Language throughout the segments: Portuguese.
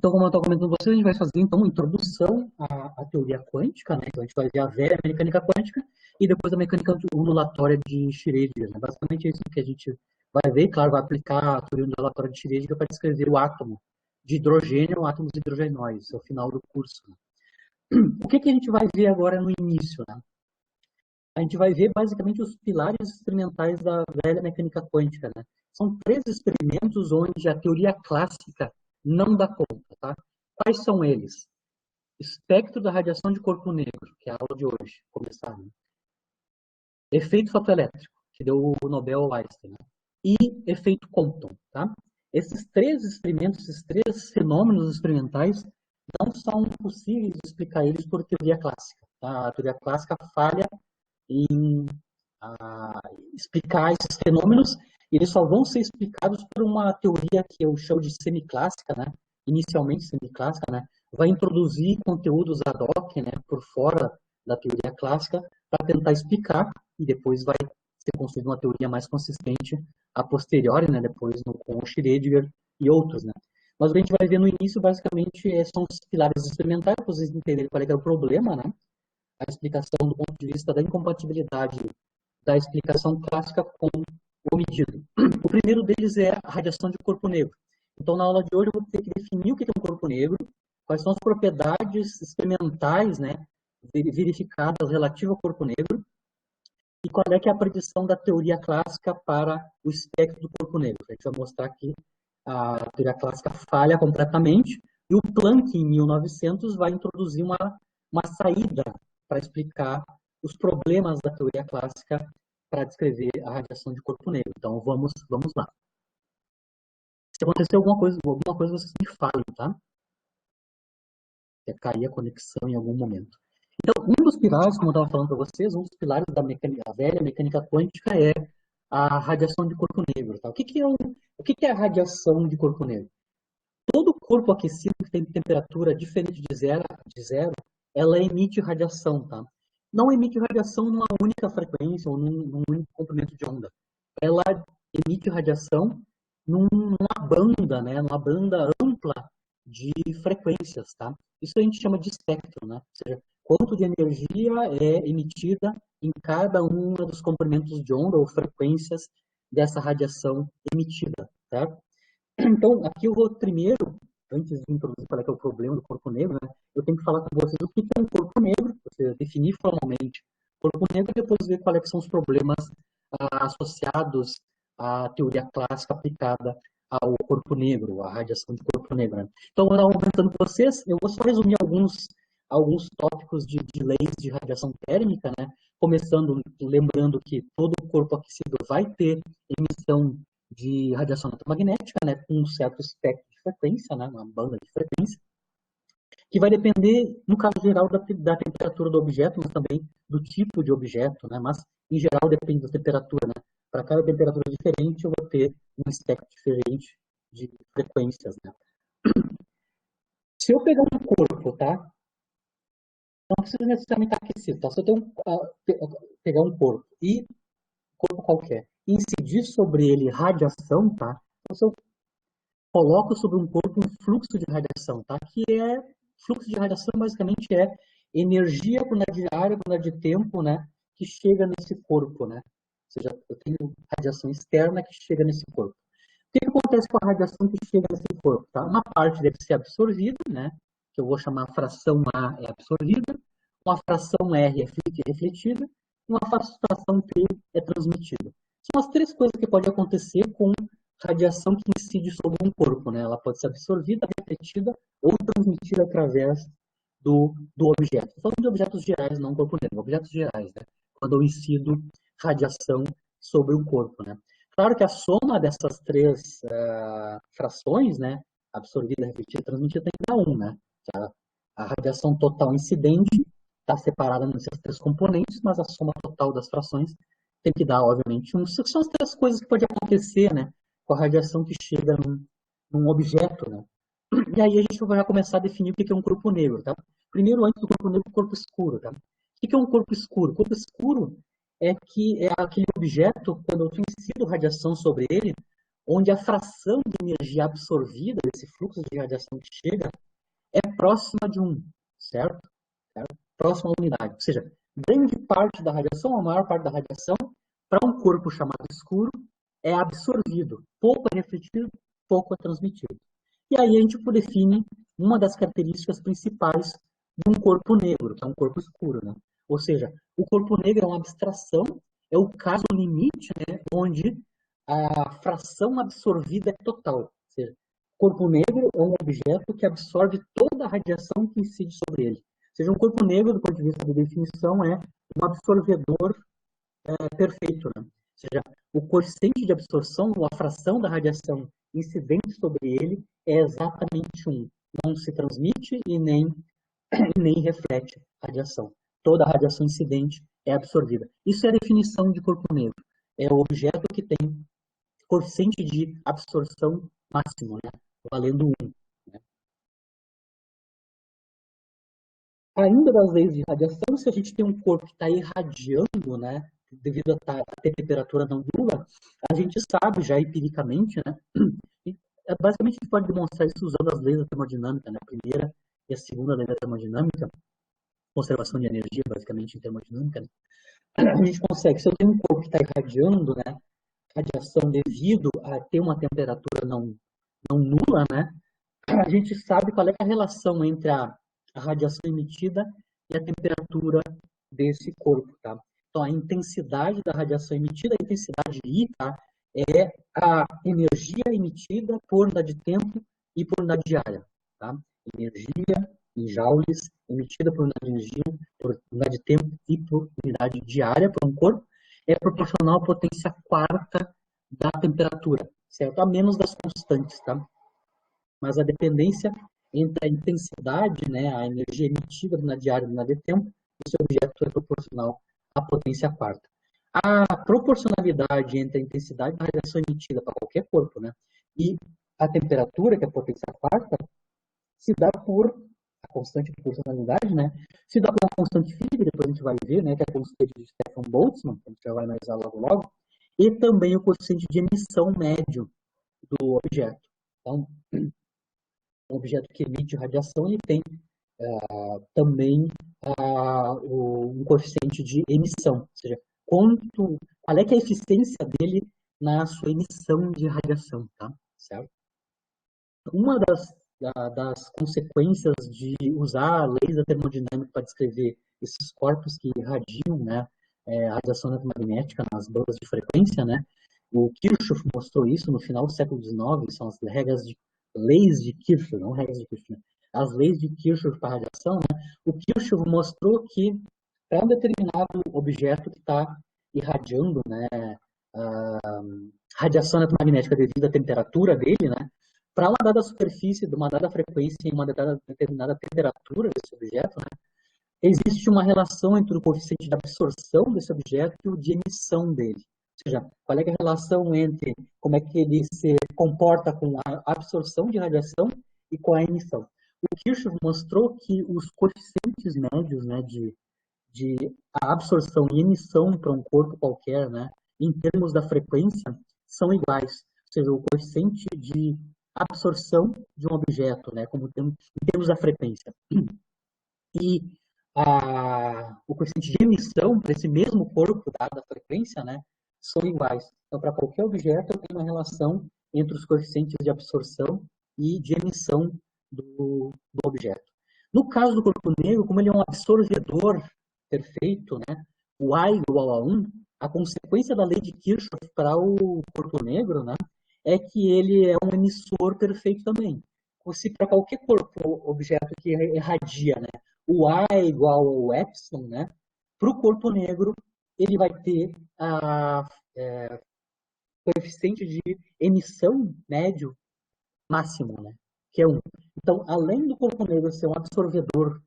Então, como eu estava comentando com vocês, a gente vai fazer então uma introdução à teoria quântica, né? Então, a gente vai ver a velha mecânica quântica e depois a mecânica ondulatória de Schrödinger, né? Basicamente é isso que a gente vai ver, claro, vai aplicar a teoria ondulatória de Schrödinger para descrever o átomo de hidrogênio ou átomos hidrogenóides, ao final do curso. O que a gente vai ver agora no início, né? A gente vai ver basicamente os pilares experimentais da velha mecânica quântica, né? São 3 experimentos onde a teoria clássica não dá conta, tá? Quais são eles? Espectro da radiação de corpo negro, que é a aula de hoje, começar, né? Efeito fotoelétrico, que deu o Nobel ao Einstein, né? E efeito Compton, tá? Esses 3 experimentos, esses 3 fenômenos experimentais, não são possíveis de explicar eles por teoria clássica, tá? A teoria clássica falha em explicar esses fenômenos, e eles só vão ser explicados por uma teoria que eu chamo de semiclássica, né? Inicialmente semiclássica, né? Vai introduzir conteúdos ad hoc, né? Por fora da teoria clássica, para tentar explicar, e depois vai ser construída uma teoria mais consistente a posteriori, né? Depois com o Schrödinger e outros, né? Mas o que a gente vai ver no início, basicamente, são os pilares experimentais, para vocês entenderem qual é o problema, né? A explicação do ponto de vista da incompatibilidade da explicação clássica com o medido. O primeiro deles é a radiação de corpo negro. Então, na aula de hoje, eu vou ter que definir o que é um corpo negro, quais são as propriedades experimentais, né, verificadas relativas ao corpo negro, e qual é que é a predição da teoria clássica para o espectro do corpo negro. A gente vai mostrar que a teoria clássica falha completamente, e o Planck, em 1900, vai introduzir uma saída para explicar os problemas da teoria clássica para descrever a radiação de corpo negro. Então, vamos lá. Se acontecer alguma coisa vocês me falem, tá? Se cair a conexão em algum momento. Então, um dos pilares, como eu estava falando para vocês, um dos pilares da velha mecânica quântica é a radiação de corpo negro. Tá? O que é a radiação de corpo negro? Todo corpo aquecido que tem temperatura diferente de zero, ela emite radiação, tá? Não emite radiação numa única frequência ou num único comprimento de onda. Ela emite radiação numa banda, né? Numa banda ampla de frequências, tá? Isso a gente chama de espectro, né? Ou seja, quanto de energia é emitida em cada um dos comprimentos de onda ou frequências dessa radiação emitida, certo? Então, aqui eu vou primeiro, antes de introduzir qual é, que é o problema do corpo negro, né, eu tenho que falar com vocês o que é um corpo negro, você definir formalmente corpo negro e depois ver quais são os problemas associados à teoria clássica aplicada ao corpo negro, à radiação de corpo negro. Né? Então, eu vou comentando com vocês, eu vou só resumir alguns tópicos de leis de radiação térmica, né? Começando lembrando que todo corpo aquecido vai ter emissão de radiação eletromagnética, né, com um certo espectro de frequência, né, uma banda de frequência, que vai depender, no caso geral, da temperatura do objeto, mas também do tipo de objeto, né, mas em geral depende da temperatura, né. Para cada temperatura diferente, eu vou ter um espectro diferente de frequências, né. Se eu pegar um corpo, tá, não precisa necessariamente estar aquecido, tá, se eu pegar um corpo e corpo qualquer, e incidir sobre ele radiação, tá? Então, se eu coloco sobre um corpo um fluxo de radiação, tá? Que é fluxo de radiação basicamente é energia por unidade de área, por unidade de tempo, né? Que chega nesse corpo, né? Ou seja, eu tenho radiação externa que chega nesse corpo. O que acontece com a radiação que chega nesse corpo? Tá? Uma parte deve ser absorvida, né? Que eu vou chamar a fração A é absorvida, uma fração R é refletida, uma fração T é transmitida. São as 3 coisas que podem acontecer com radiação que incide sobre um corpo, né? Ela pode ser absorvida, refletida ou transmitida através do objeto. Estou falando de objetos gerais, não corpo negro, objetos gerais, né? Quando eu incido radiação sobre um corpo, né? Claro que a soma dessas 3 frações, né? Absorvida, refletida, transmitida, tem que dar 1, né? A radiação total incidente está separada nessas 3 componentes, mas a soma total das frações tem que dar, obviamente, são as 3 coisas que podem acontecer, né? Com a radiação que chega num objeto, né? E aí a gente vai começar a definir o que é um corpo negro, tá? Primeiro, antes do corpo negro, o corpo escuro, tá? O que é um corpo escuro? O corpo escuro é aquele objeto, quando eu incido radiação sobre ele, onde a fração de energia absorvida desse fluxo de radiação que chega é próxima de 1, certo? Próxima à unidade. Ou seja, grande parte da radiação, a maior parte da radiação, para um corpo chamado escuro, é absorvido. Pouco é refletido, pouco é transmitido. E aí a gente define uma das características principais de um corpo negro, que é um corpo escuro, né? Ou seja, o corpo negro é uma abstração, é o caso limite, né, onde a fração absorvida é total. Ou seja, o corpo negro é um objeto que absorve toda a radiação que incide sobre ele. Ou seja, um corpo negro, do ponto de vista de definição, é um absorvedor perfeito, né? Ou seja, o coeficiente de absorção, ou a fração da radiação incidente sobre ele, é exatamente 1. Não se transmite e nem reflete radiação. Toda a radiação incidente é absorvida. Isso é a definição de corpo negro. É o objeto que tem coeficiente de absorção máximo, né? Valendo 1. Né? Ainda das leis de radiação, se a gente tem um corpo que está irradiando, né, devido a ter temperatura não nula, a gente sabe já empiricamente, né, basicamente a gente pode demonstrar isso usando as leis da termodinâmica, né, a primeira e a segunda lei da termodinâmica, conservação de energia, basicamente, em termodinâmica, né, a gente consegue, se eu tenho um corpo que está irradiando, né, radiação devido a ter uma temperatura não nula, né, a gente sabe qual é a relação entre a radiação emitida e a temperatura desse corpo, tá? Então, a intensidade da radiação emitida, a intensidade I, tá? É a energia emitida por unidade de tempo e por unidade de área, tá? Energia em joules emitida por unidade de energia, por unidade de tempo e por unidade de área por um corpo é proporcional à potência quarta da temperatura, certo? A menos das constantes, tá? Mas a dependência entre a intensidade, né, a energia emitida na diária e na de tempo, esse objeto é proporcional à potência quarta. A proporcionalidade entre a intensidade da radiação emitida para qualquer corpo, né, e a temperatura, que é a potência quarta, se dá por a constante de proporcionalidade, né, se dá por uma constante física, depois a gente vai ver, né, que é a constante de Stefan Boltzmann, que a gente já vai analisar logo, e também o coeficiente de emissão médio do objeto. Então, um objeto que emite radiação, ele tem também um coeficiente de emissão, ou seja, qual é que é a eficiência dele na sua emissão de radiação, tá? Certo? Uma das consequências de usar a lei da termodinâmica para descrever esses corpos que irradiam, né, a radiação eletromagnética nas bandas de frequência, né, o Kirchhoff mostrou isso no final do século XIX, são as leis de Kirchhoff, não regras de Kirchhoff, né? As leis de Kirchhoff para a radiação, né? O Kirchhoff mostrou que para um determinado objeto que está irradiando, né, radiação eletromagnética devido à temperatura dele, né, para uma dada superfície, de uma dada frequência e uma determinada temperatura desse objeto, né, existe uma relação entre o coeficiente de absorção desse objeto e o de emissão dele. Ou seja, qual é a relação entre como é que ele se comporta com a absorção de radiação e com a emissão. O Kirchhoff mostrou que os coeficientes médios, né, de absorção e emissão para um corpo qualquer, né, em termos da frequência, são iguais. Ou seja, o coeficiente de absorção de um objeto, né, como em termos da frequência. E o coeficiente de emissão para esse mesmo corpo dada a frequência, né, são iguais. Então, para qualquer objeto, eu tenho uma relação entre os coeficientes de absorção e de emissão do objeto. No caso do corpo negro, como ele é um absorvedor perfeito, né, o A igual a 1, a consequência da lei de Kirchhoff para o corpo negro, né, é que ele é um emissor perfeito também. Se para qualquer corpo, objeto que irradia, né, o A é igual ao epsilon, né, para o corpo negro, ele vai ter coeficiente de emissão médio máximo, né, que é 1. Então, além do corpo negro ser um absorvedor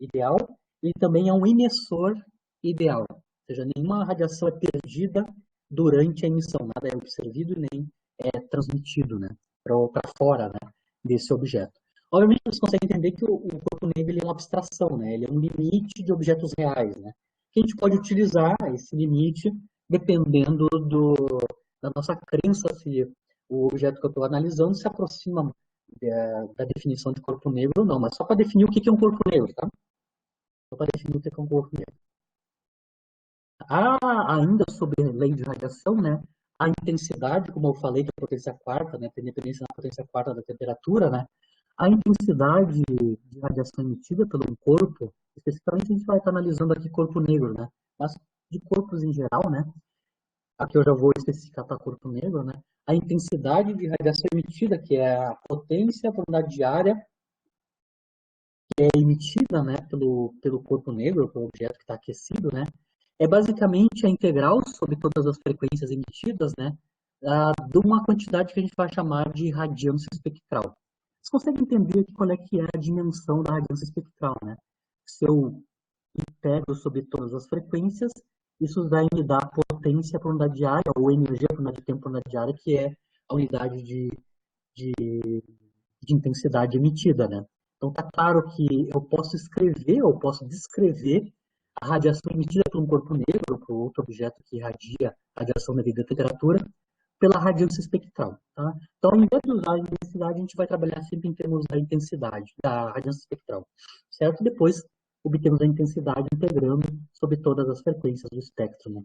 ideal, ele também é um emissor ideal. Ou seja, nenhuma radiação é perdida durante a emissão, nada é absorvido e nem é transmitido, né, para fora, né, desse objeto. Obviamente, você consegue entender que o corpo negro ele é uma abstração, né, ele é um limite de objetos reais, né, que a gente pode utilizar esse limite dependendo da nossa crença se o objeto que eu estou analisando se aproxima da definição de corpo negro ou não, mas só para definir o que é um corpo negro, tá? Só para definir o que é um corpo negro. Ainda sobre a lei de radiação, né? A intensidade, como eu falei, da potência quarta, né? Tem dependência da potência quarta da temperatura, né? A intensidade de radiação emitida pelo corpo, especificamente a gente vai estar analisando aqui corpo negro, né? Mas de corpos em geral, né? Aqui eu já vou especificar para corpo negro, né? A intensidade de radiação emitida, que é a potência por unidade diária, que é emitida, né, pelo corpo negro, pelo objeto que está aquecido, né? É basicamente a integral sobre todas as frequências emitidas, né? De uma quantidade que a gente vai chamar de radiância espectral. Você consegue entender qual é que é a dimensão da radiância espectral, né? Se eu integro sobre todas as frequências, isso vai me dar potência por unidade diária, ou energia por unidade de tempo por unidade diária, que é a unidade de, de intensidade emitida, né? Então, está claro que eu posso escrever, ou posso descrever a radiação emitida por um corpo negro, por outro objeto que irradia radiação devido à temperatura, pela radiância espectral. Tá? Então, ao invés de usar a intensidade, a gente vai trabalhar sempre em termos da intensidade, da radiância espectral, certo? Depois, obtemos a intensidade integrando sobre todas as frequências do espectro. Né?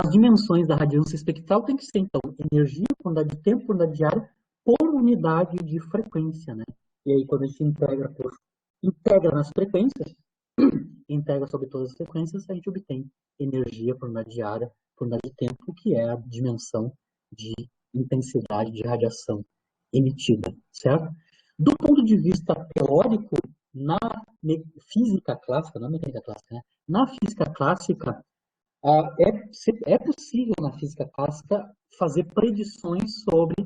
As dimensões da radiância espectral têm que ser, então, energia por unidade de tempo, por unidade diária, por unidade de frequência. Né? E aí, quando a gente integra nas frequências, integra sobre todas as frequências, a gente obtém energia por unidade diária, por unidade de tempo, que é a dimensão de intensidade de radiação emitida, certo? Do ponto de vista teórico, na física clássica, na mecânica clássica, né? Na física clássica, é possível na física clássica fazer predições sobre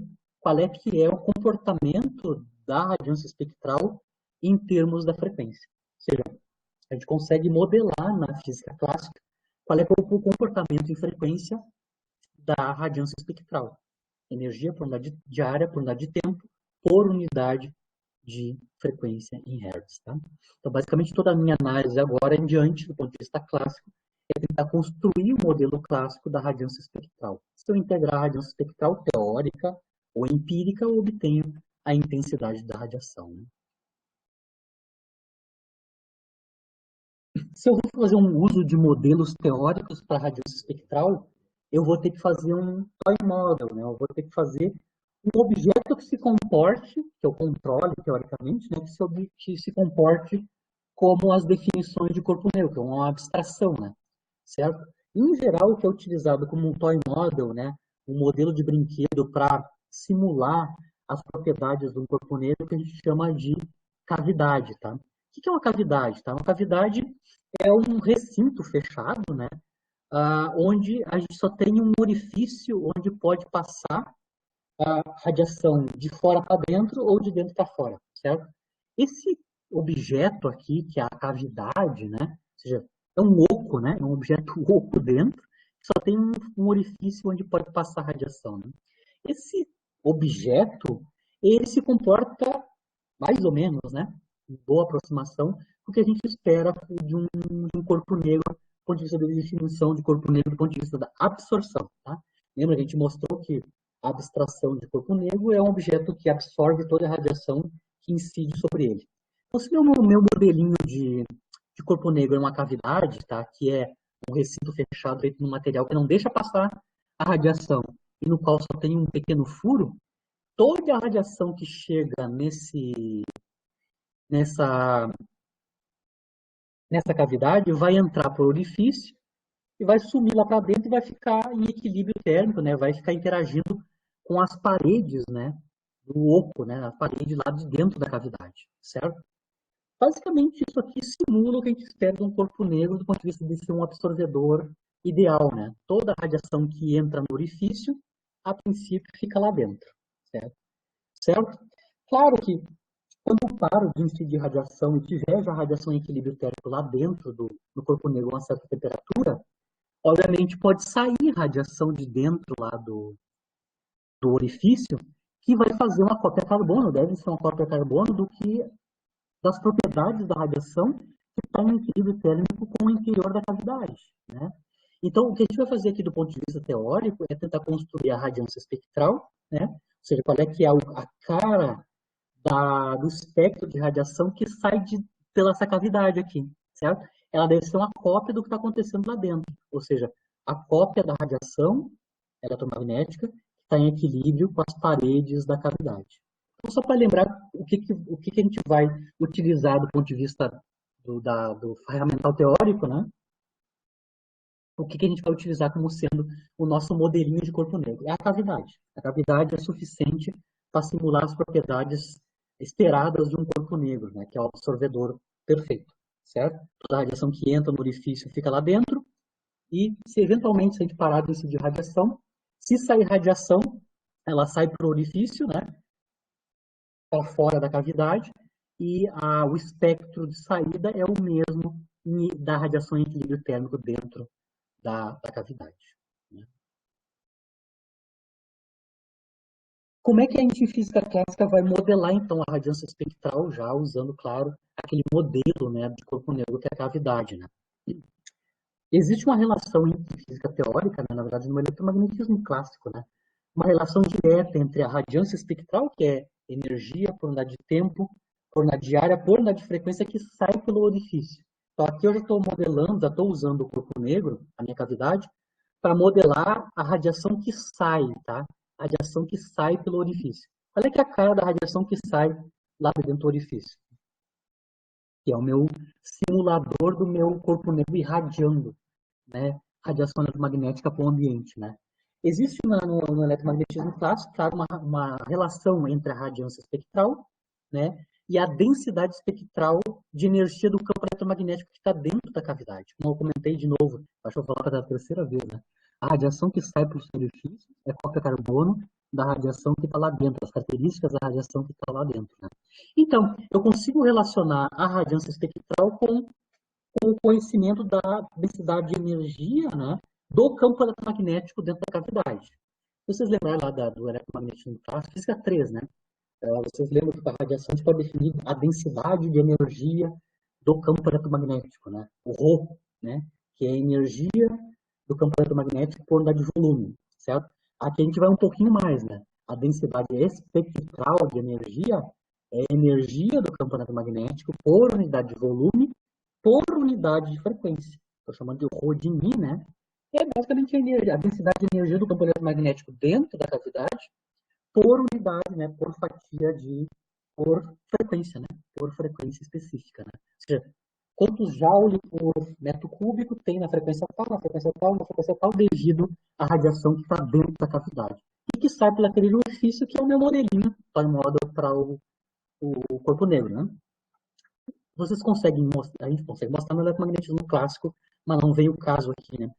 qual é que é o comportamento da radiância espectral em termos da frequência. Ou seja, a gente consegue modelar na física clássica qual é o comportamento em frequência da radiância espectral. Energia por unidade diária, por unidade de tempo, por unidade de frequência em Hertz. Tá? Então, basicamente, toda a minha análise agora em diante, do ponto de vista clássico, é tentar construir o modelo clássico da radiância espectral. Se eu integrar a radiância espectral teórica ou empírica, eu obtenho a intensidade da radiação. Né? Se eu vou fazer um uso de modelos teóricos para radiância espectral, eu vou ter que fazer um toy model, né? Eu vou ter que fazer um objeto que se comporte, que eu controle teoricamente, né? Que se comporte como as definições de corpo negro, que é uma abstração, né? Certo? Em geral, o que é utilizado como um toy model, né? Um modelo de brinquedo para simular as propriedades de um corpo negro que a gente chama de cavidade, tá? O que é uma cavidade? Tá? Uma cavidade é um recinto fechado, né? Onde a gente só tem um orifício onde pode passar a radiação de fora para dentro ou de dentro para fora, certo? Esse objeto aqui, que é a cavidade, né? Ou seja, é um oco, né? É um objeto oco dentro, que só tem um orifício onde pode passar a radiação, né? Esse objeto, ele se comporta mais ou menos, né? Boa aproximação, o que a gente espera de um corpo negro, do ponto de vista da definição de corpo negro, do ponto de vista da absorção. Tá? Lembra, a gente mostrou que a abstração de corpo negro é um objeto que absorve toda a radiação que incide sobre ele. Então, se meu modelinho de corpo negro é uma cavidade, tá? Que é um recinto fechado feito num material que não deixa passar a radiação e no qual só tem um pequeno furo, toda a radiação que chega nessa cavidade vai entrar por orifício e vai sumir lá para dentro e vai ficar em equilíbrio térmico, né? Vai ficar interagindo com as paredes, né? Do oco, né? A parede lá de dentro da cavidade, certo? Basicamente, isso aqui simula o que a gente espera de um corpo negro do ponto de vista de ser um absorvedor ideal, né? Toda a radiação que entra no orifício, a princípio, fica lá dentro, certo? Certo? Claro que quando eu paro de incidir radiação e tiver já radiação em equilíbrio térmico lá dentro do corpo negro a uma certa temperatura, obviamente pode sair radiação de dentro lá do orifício que vai fazer uma cópia carbono, deve ser uma cópia carbono das propriedades da radiação que está em equilíbrio térmico com o interior da cavidade. Né? Então, o que a gente vai fazer aqui do ponto de vista teórico é tentar construir a radiância espectral, né? Ou seja, qual é que é a cara do espectro de radiação que sai pela essa cavidade aqui, certo? Ela deve ser uma cópia do que está acontecendo lá dentro, ou seja, a cópia da radiação eletromagnética que está em equilíbrio com as paredes da cavidade. Então, só para lembrar o que a gente vai utilizar do ponto de vista do ferramental teórico, né? O que a gente vai utilizar como sendo o nosso modelinho de corpo negro? É a cavidade. A cavidade é suficiente para simular as propriedades esperadas de um corpo negro, né, que é o absorvedor perfeito, certo? Toda a radiação que entra no orifício fica lá dentro, e se eventualmente a gente parar de incidir radiação, se sair radiação, ela sai para o orifício, né, para fora da cavidade, e o espectro de saída é o mesmo da radiação em equilíbrio térmico dentro da cavidade. Né? Como é que a gente em física clássica vai modelar, então, a radiância espectral, já usando, claro, aquele modelo, né, de corpo negro que é a cavidade? Né? Existe uma relação em física teórica, né, na verdade, no eletromagnetismo clássico, né, uma relação direta entre a radiância espectral, que é energia por unidade de tempo, por unidade de área, por unidade de frequência que sai pelo orifício. Então, aqui eu já estou modelando, já estou usando o corpo negro, a minha cavidade, para modelar a radiação que sai, tá? A radiação que sai pelo orifício. Olha que a cara da radiação que sai lá dentro do orifício, que é o meu simulador do meu corpo negro irradiando, né, radiação eletromagnética para o ambiente, né. Existe no eletromagnetismo clássico, claro, uma relação entre a radiância espectral, né, e a densidade espectral de energia do campo eletromagnético que está dentro da cavidade. Como eu comentei de novo, acho que eu vou falar pela terceira vez, né, a radiação que sai para o superfície é cópia carbono da radiação que está lá dentro, as características da radiação que está lá dentro. Né. Então, eu consigo relacionar a radiância espectral com o conhecimento da densidade de energia, né, do campo eletromagnético dentro da cavidade. Vocês lembraram lá do eletromagnetismo clássico, física 3, né? Vocês lembram que a radiação a gente pode definir a densidade de energia do campo eletromagnético, né? O Rho, né? Que é a energia do campo eletromagnético por unidade de volume, certo? Aqui a gente vai um pouquinho mais, né? A densidade espectral de energia é a energia do campo eletromagnético por unidade de volume por unidade de frequência. Estou chamando de Rho de Mi, né? É basicamente a densidade de energia do campo eletromagnético dentro da cavidade por unidade, né? Por frequência, né? Por frequência específica, né? Ou seja, quantos joule por metro cúbico tem na frequência tal, na frequência tal, na frequência tal, devido à radiação que está dentro da cavidade. E que sai pelo aquele orifício que é o meu modelinho, time model para o corpo negro, né? Vocês conseguem mostrar, a gente consegue mostrar no eletromagnetismo clássico, mas não veio o caso aqui, né?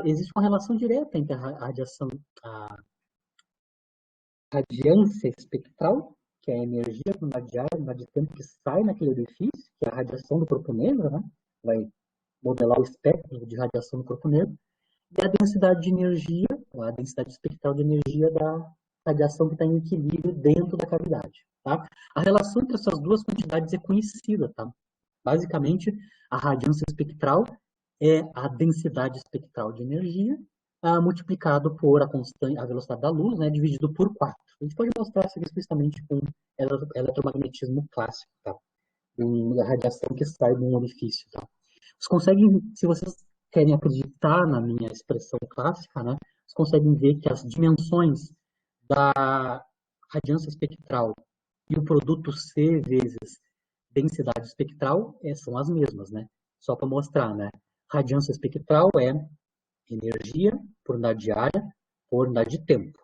Existe uma relação direta entre a radiância espectral, que é a energia por unidade de área, unidade de tempo que sai naquele orifício, que é a radiação do corpo negro, né? Vai modelar o espectro de radiação do corpo negro, e a densidade de energia, a densidade espectral de energia da radiação que está em equilíbrio dentro da cavidade. Tá? A relação entre essas duas quantidades é conhecida. Tá? Basicamente, a radiância espectral é a densidade espectral de energia multiplicado por a velocidade da luz, né, dividido por 4. A gente pode mostrar isso explicitamente com eletromagnetismo clássico, tá? A radiação que sai de um orifício. Tá? Vocês conseguem, se vocês querem acreditar na minha expressão clássica, né, vocês conseguem ver que as dimensões da radiância espectral e o produto C vezes densidade espectral são as mesmas, né? Só para mostrar, né? Radiância espectral é energia por unidade de área por unidade de tempo.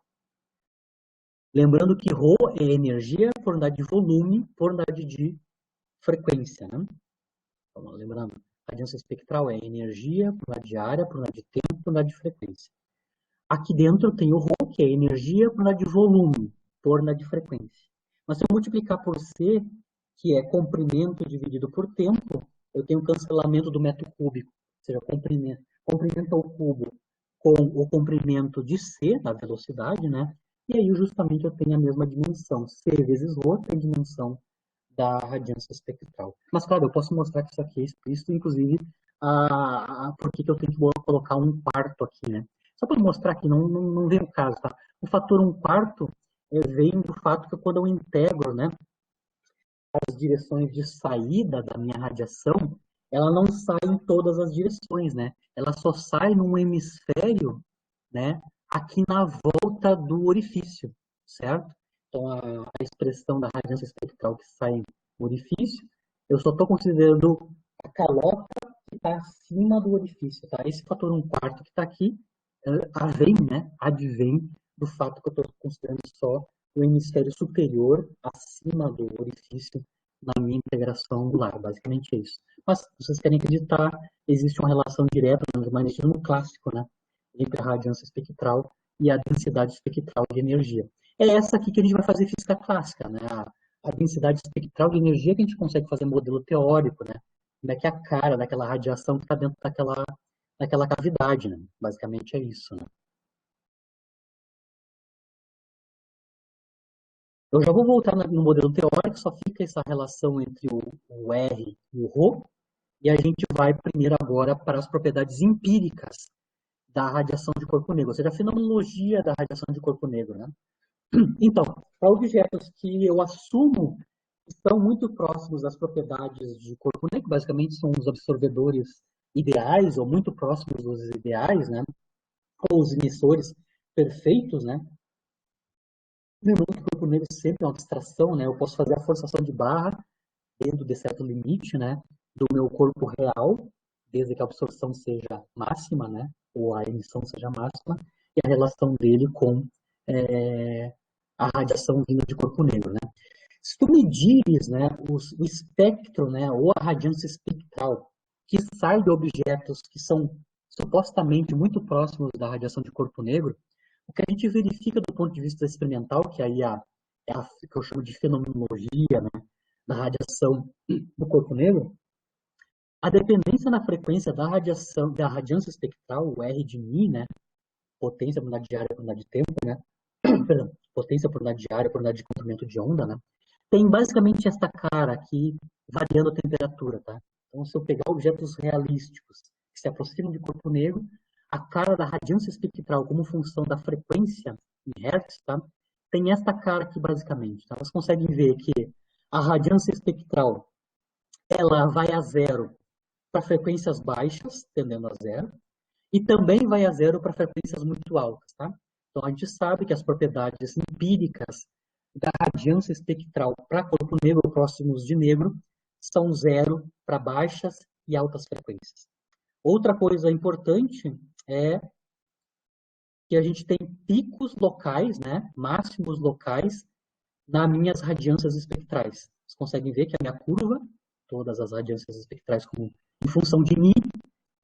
Lembrando que Rho é energia por unidade de volume por unidade de frequência, né? Então, lembrando, radiância espectral é energia por unidade de área por unidade de tempo por unidade de frequência. Aqui dentro tem o Rho, que é energia por unidade de volume por unidade de frequência. Mas se eu multiplicar por C, que é comprimento dividido por tempo, eu tenho cancelamento do metro cúbico, ou seja, comprimento ao cubo com o comprimento de C, da velocidade, né? E aí justamente eu tenho a mesma dimensão. C vezes Rho tem a dimensão da radiância espectral. Mas claro, eu posso mostrar que isso aqui é explícito, inclusive por que eu tenho que colocar 1/4 aqui, né? Só para mostrar que não vem o caso, tá? O fator 1/4 vem do fato que quando eu integro, né, as direções de saída da minha radiação, ela não sai em todas as direções, né? Ela só sai num hemisfério, né, aqui na volta do orifício, certo? Então, a expressão da radiância espectral que sai no orifício, eu só estou considerando a calota que está acima do orifício, tá? Esse fator 1/4 que está aqui, advém do fato que eu estou considerando só o hemisfério superior acima do orifício na minha integração angular. Basicamente é isso. Mas, se vocês querem acreditar, existe uma relação direta no magnetismo clássico, né, entre a radiância espectral e a densidade espectral de energia. É essa aqui que a gente vai fazer física clássica, né? A densidade espectral de energia que a gente consegue fazer modelo teórico, né? Como é que é a cara daquela radiação que está dentro daquela cavidade, né? Basicamente é isso, né? Eu já vou voltar no modelo teórico, só fica essa relação entre o R e o ρ, e a gente vai primeiro agora para as propriedades empíricas da radiação de corpo negro, ou seja, a fenomenologia da radiação de corpo negro, né? Então, para objetos que eu assumo estão muito próximos das propriedades de corpo negro, basicamente são os absorvedores ideais, ou muito próximos dos ideais, né? Ou os emissores perfeitos, né? Lembrando que o corpo negro sempre é uma abstração, né? Eu posso fazer a forçação de barra dentro de certo limite, né? Do meu corpo real, desde que a absorção seja máxima, né? Ou a emissão seja máxima, e a relação dele com é, a radiação vinda de corpo negro, né? Se tu medires, né, o espectro, né, ou a radiância espectral que sai de objetos que são supostamente muito próximos da radiação de corpo negro, o que a gente verifica do ponto de vista experimental, que aí é a que eu chamo de fenomenologia, né, da radiação do corpo negro, a dependência na frequência da radiação, da radiância espectral, o R de μ, né, potência por unidade de área por unidade de tempo, né, potência por unidade de área por unidade de comprimento de onda, né, tem basicamente esta cara aqui, variando a temperatura, tá? Então, se eu pegar objetos realísticos que se aproximam de corpo negro, a cara da radiância espectral como função da frequência em Hertz, tá? Tem esta cara aqui, basicamente. Tá? Vocês conseguem ver que a radiância espectral, ela vai a zero para frequências baixas, tendendo a zero, e também vai a zero para frequências muito altas, tá? Então, a gente sabe que as propriedades empíricas da radiância espectral para corpo negro próximos de negro são zero para baixas e altas frequências. Outra coisa importante é que a gente tem picos locais, né, máximos locais, nas minhas radiâncias espectrais. Vocês conseguem ver que a minha curva, todas as radiâncias espectrais como em função de μ,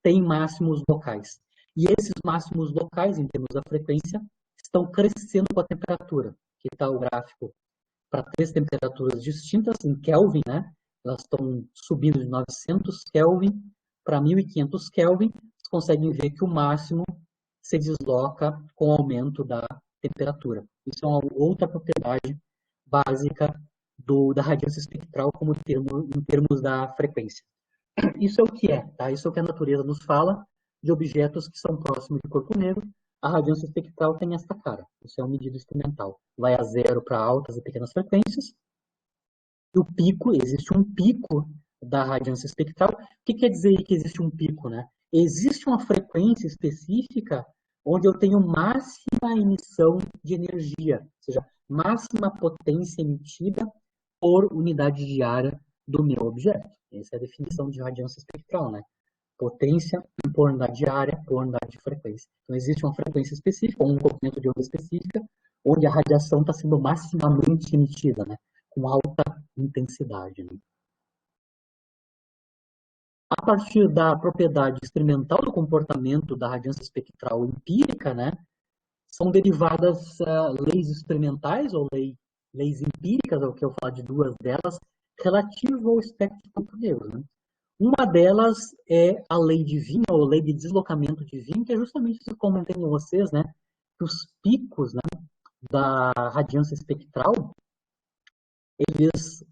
tem máximos locais. E esses máximos locais, em termos da frequência, estão crescendo com a temperatura. Aqui está o gráfico para 3 temperaturas distintas em Kelvin, né? Elas estão subindo de 900 Kelvin para 1500 Kelvin. Vocês conseguem ver que o máximo se desloca com o aumento da temperatura. Isso é uma outra propriedade básica da radiância espectral como em termos da frequência. Isso é o que é, tá? Isso é o que a natureza nos fala de objetos que são próximos de corpo negro. A radiância espectral tem esta cara. Isso é uma medida experimental. Vai a zero para altas e pequenas frequências. E o pico, existe um pico da radiância espectral. O que quer dizer que existe um pico, né? Existe uma frequência específica onde eu tenho máxima emissão de energia, ou seja, máxima potência emitida por unidade de área do meu objeto. Essa é a definição de radiância espectral, né? Potência por unidade de área por unidade de frequência. Então, existe uma frequência específica, ou um comprimento de onda específica, onde a radiação está sendo maximamente emitida, né? Com alta intensidade. Né? A partir da propriedade experimental do comportamento da radiância espectral empírica, né? São derivadas leis experimentais ou leis empíricas, é o que eu falo de duas delas, relativo ao espectro de corpo negro. Né? Uma delas é a lei de Wien, ou lei de deslocamento de Wien, que é justamente isso que eu comentei com vocês, né? Que os picos, né, da radiância espectral, eles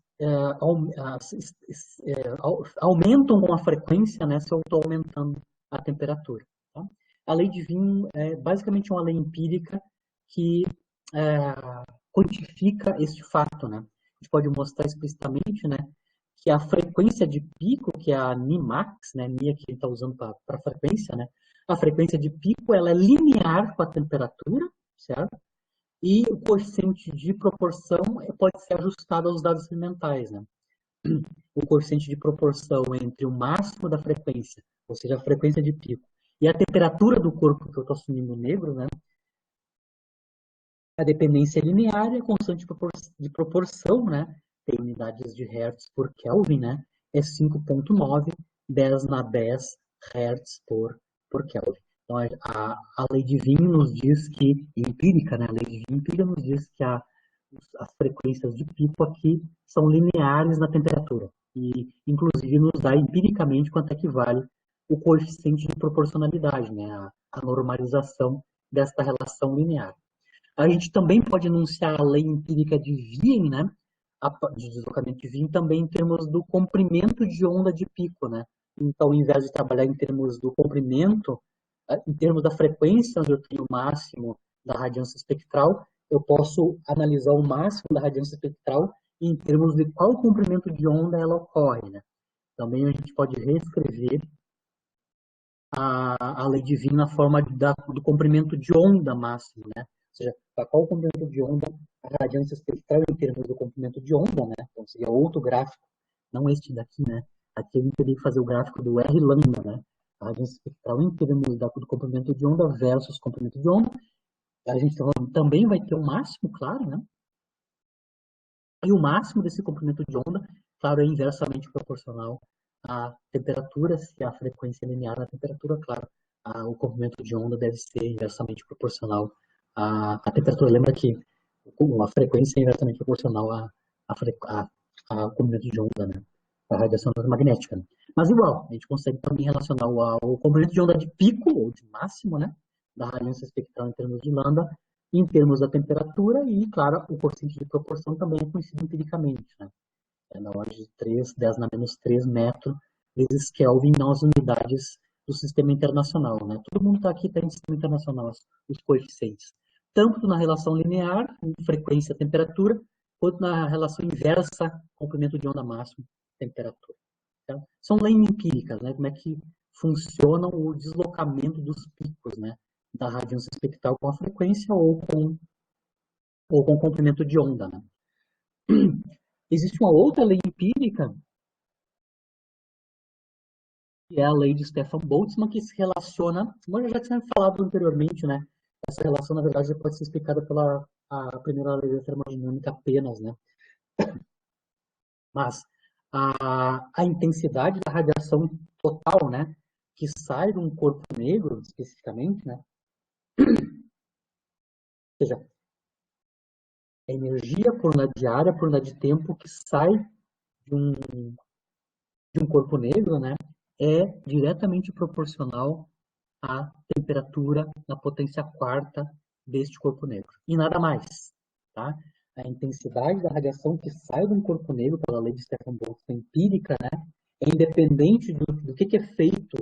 aumentam com a frequência, né, se eu estou aumentando a temperatura. Tá? A lei de Wien é basicamente uma lei empírica que quantifica este fato. Né? A gente pode mostrar explicitamente, né, que a frequência de pico, que é a Nimax, né, Ni que a gente está usando para frequência, né, a frequência de pico ela é linear com a temperatura, certo? E o coeficiente de proporção pode ser ajustado aos dados experimentais, né? O coeficiente de proporção entre o máximo da frequência, ou seja, a frequência de pico, e a temperatura do corpo que eu estou assumindo negro, né? A dependência linear e a constante de proporção, né? Tem unidades de Hertz por Kelvin, né? É 5,9, 10 na 10 Hertz por Kelvin. Então, a lei de Wien nos diz que, empírica, né? A lei de Wien empírica nos diz que as frequências de pico aqui são lineares na temperatura. E, inclusive, nos dá empiricamente quanto é que vale o coeficiente de proporcionalidade, né? A normalização desta relação linear. A gente também pode enunciar a lei empírica de Wien, né? De deslocamento de Wien também em termos do comprimento de onda de pico, né? Então, ao invés de trabalhar em termos do comprimento, em termos da frequência, onde eu tenho o máximo da radiância espectral, eu posso analisar o máximo da radiância espectral em termos de qual comprimento de onda ela ocorre, né? Também a gente pode reescrever a lei de Wien na forma do comprimento de onda máximo, né? Ou seja, para qual comprimento de onda a radiância espectral em termos do comprimento de onda, né? Então seria outro gráfico, não este daqui, né? Aqui a gente teria que fazer o gráfico do R lambda, né? A radiância espectral em termos do comprimento de onda versus comprimento de onda. A gente também vai ter o máximo, claro, né? E o máximo desse comprimento de onda, claro, é inversamente proporcional à temperatura, se a frequência é linear na temperatura, claro, o comprimento de onda deve ser inversamente proporcional à temperatura. Lembra que a frequência é inversamente proporcional ao comprimento de onda, né? A radiação magnética. Né? Mas igual, a gente consegue também relacionar o comprimento de onda de pico, ou de máximo, né? Da radiância espectral em termos de lambda, em termos da temperatura, e, claro, o coeficiente de proporção também é conhecido empiricamente, né? É na ordem de 3, 10 na menos 3 metros vezes Kelvin nas unidades do sistema internacional, né? Todo mundo aqui está em sistema internacional, os coeficientes. Tanto na relação linear, frequência-temperatura, quanto na relação inversa, comprimento de onda máximo, temperatura. Tá? São leis empíricas, né? Como é que funciona o deslocamento dos picos, né? Da radiância espectral com a frequência ou com o comprimento de onda, né? Existe uma outra lei empírica, que é a lei de Stefan Boltzmann, que se relaciona, como eu já tinha falado anteriormente, né? Essa relação, na verdade, pode ser explicada pela a primeira lei da termodinâmica apenas, né? Mas a intensidade da radiação total, né? Que sai de um corpo negro, especificamente, né? Ou seja, a energia por unidade de área, por unidade de tempo que sai de um corpo negro, né, é diretamente proporcional à temperatura na potência quarta deste corpo negro. E nada mais. Tá? A intensidade da radiação que sai de um corpo negro, pela lei de Stefan Boltzmann empírica, né, é independente do que é feito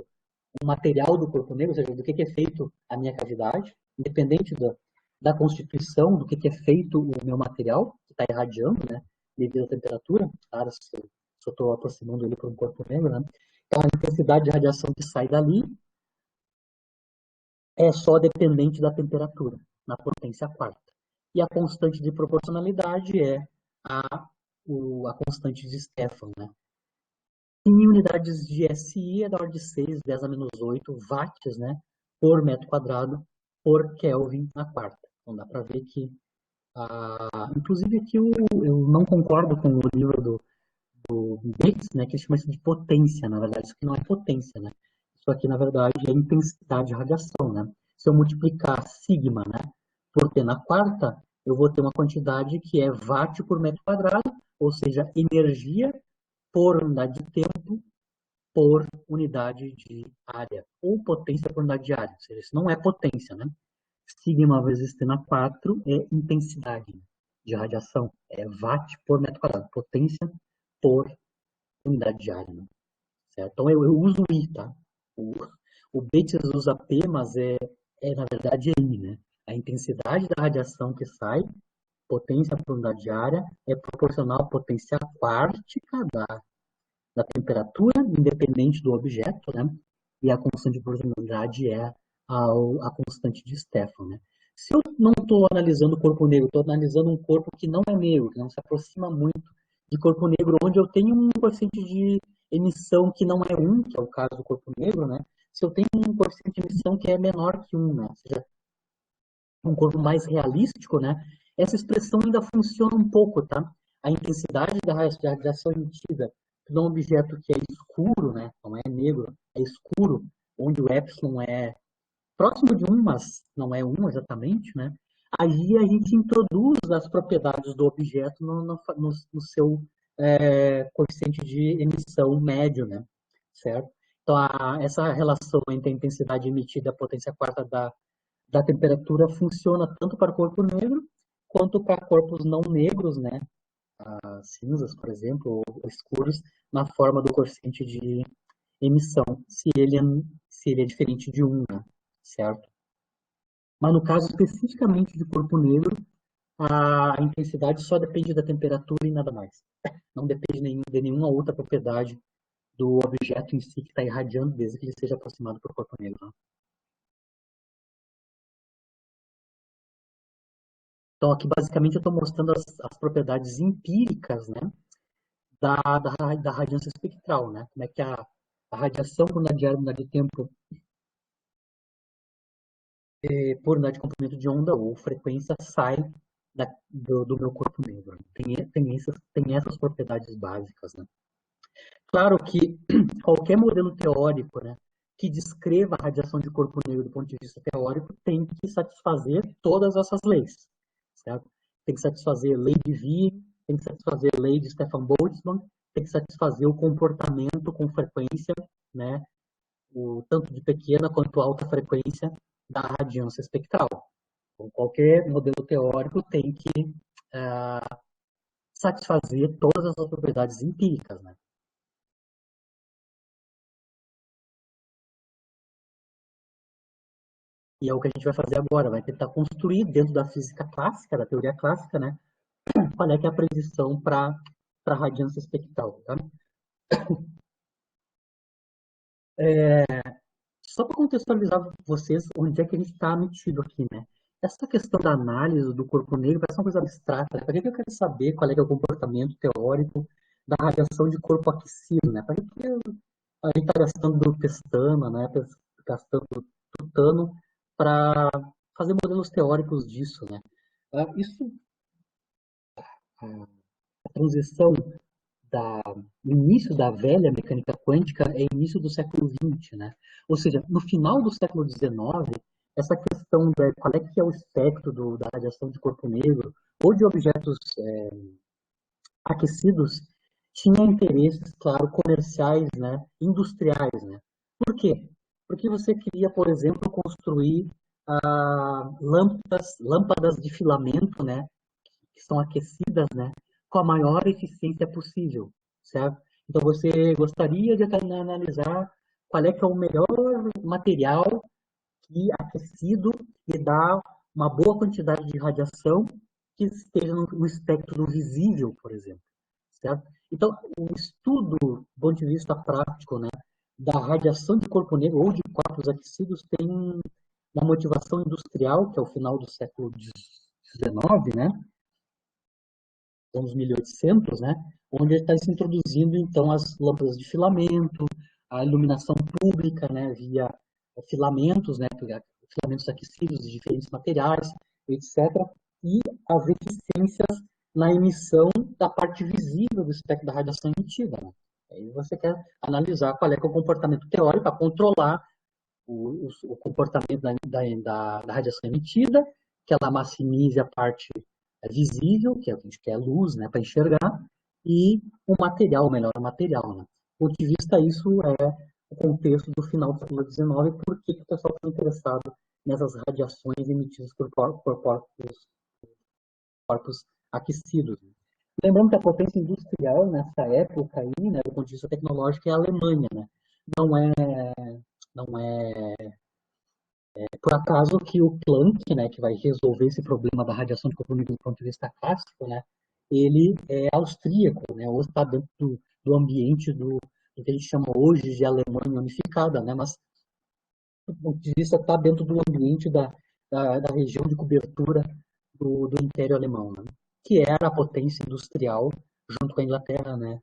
o material do corpo negro, ou seja, do que é feito a minha cavidade, independente da constituição, do que é feito o meu material, que está irradiando, né, devido à temperatura, claro, se eu estou aproximando ele para um corpo negro, né, então a intensidade de radiação que sai dali é só dependente da temperatura, na potência quarta. E a constante de proporcionalidade é a constante de Stefan, né? Em unidades de SI é da ordem de 6, 10 a menos 8 watts, né, por metro quadrado, por Kelvin na quarta. Então dá para ver que, inclusive aqui eu não concordo com o livro do Bates, né, que chama isso de potência, na verdade, isso aqui não é potência, né, isso aqui na verdade é intensidade de radiação, né. Se eu multiplicar sigma, né, por T na quarta, eu vou ter uma quantidade que é watt por metro quadrado, ou seja, energia por unidade de tempo por unidade de área, ou potência por unidade de área. Ou seja, isso não é potência, né? Sigma vezes T na 4 é intensidade de radiação, é watt por metro quadrado. Potência por unidade diária, né? Certo? Então eu uso I, tá? O, o Bates usa P, mas na verdade é I, né? A intensidade da radiação que sai, potência por unidade diária, é proporcional à potência quártica da temperatura, independente do objeto, né? E a constante de proporcionalidade é a constante de Stefan, né? Se eu não estou analisando o corpo negro, estou analisando um corpo que não é negro, que não se aproxima muito de corpo negro, onde eu tenho um coeficiente de emissão que não é 1, que é o caso do corpo negro, né? Se eu tenho um coeficiente de emissão que é menor que 1, né? Ou seja, um corpo mais realístico, né? Essa expressão ainda funciona um pouco, tá? A intensidade da radiação emitida por um objeto que é escuro, né? Não é negro, é escuro, onde o epsilon é próximo de 1, mas não é 1 exatamente, né? Aí a gente introduz as propriedades do objeto no seu coeficiente de emissão médio, né? Certo? Então, essa relação entre a intensidade emitida e a potência quarta da temperatura funciona tanto para corpo negro quanto para corpos não negros, né? Cinzas, por exemplo, ou escuros, na forma do coeficiente de emissão, se ele é diferente de 1, né? Certo? Mas no caso especificamente de corpo negro, a intensidade só depende da temperatura e nada mais. Não depende de nenhuma outra propriedade do objeto em si que está irradiando, desde que ele seja aproximado para o corpo negro, né? Então, aqui basicamente eu estou mostrando as propriedades empíricas, né, da radiância espectral, né? Como é que a radiação por unidade de área, unidade de tempo, por unidade de comprimento de onda ou frequência sai do meu corpo negro. Tem essas propriedades básicas, né? Claro que qualquer modelo teórico, né, que descreva a radiação de corpo negro do ponto de vista teórico tem que satisfazer todas essas leis, certo? Tem que satisfazer a lei de Vie, tem que satisfazer a lei de Stefan Boltzmann, tem que satisfazer o comportamento com frequência, né, tanto de pequena quanto alta frequência da radiância espectral. Então, qualquer modelo teórico tem que satisfazer todas essas propriedades empíricas, né? E é o que a gente vai fazer agora, vai tentar construir dentro da física clássica, da teoria clássica, né, qual é que é a previsão para a radiância espectral, tá? Só para contextualizar vocês onde é que a gente está metido aqui, né? Essa questão da análise do corpo negro parece uma coisa abstrata, né? Para que eu quero saber qual é, que é o comportamento teórico da radiação de corpo aquecido, né? Para que a gente está gastando pestana, né? Gastando tutano para fazer modelos teóricos disso, né? Isso, a transição do início da velha mecânica quântica é início do século XX, né? Ou seja, no final do século XIX, essa questão de qual é que é o espectro da radiação de corpo negro ou de objetos aquecidos tinha interesses, claro, comerciais, né, industriais, né? Por quê? Porque você queria, por exemplo, construir lâmpadas de filamento, né, que são aquecidas, né, com a maior eficiência possível, certo? Então você gostaria de analisar qual é que é o melhor material que aquecido e dá uma boa quantidade de radiação que esteja no espectro visível, por exemplo, certo? Então, o estudo, do ponto de vista prático, né, da radiação de corpo negro ou de corpos aquecidos tem uma motivação industrial, que é o final do século XIX, né, anos 1800, né, onde está se introduzindo então as lâmpadas de filamento, a iluminação pública, né, via filamentos, né, filamentos aquecidos de diferentes materiais, etc. E as eficiências na emissão da parte visível do espectro da radiação emitida, né? Aí você quer analisar qual é, que é o comportamento teórico para controlar o comportamento da radiação emitida, que ela maximize a parte visível, que a gente quer luz, né, para enxergar, e o material, o melhor material, né? Do ponto de vista, isso é o contexto do final do século XIX, por que o pessoal está interessado nessas radiações emitidas por corpos aquecidos. Lembrando que a potência industrial nessa época aí, né, do ponto de vista tecnológico, é a Alemanha, né? Não é, não é por acaso que o Planck, né, que vai resolver esse problema da radiação de corpo negro do ponto de vista clássico, né, ele é austríaco, né, ou está dentro do ambiente do que a gente chama hoje de Alemanha unificada, né, mas do ponto de vista está dentro do ambiente da região de cobertura do Império Alemão, né, que era a potência industrial junto com a Inglaterra, né,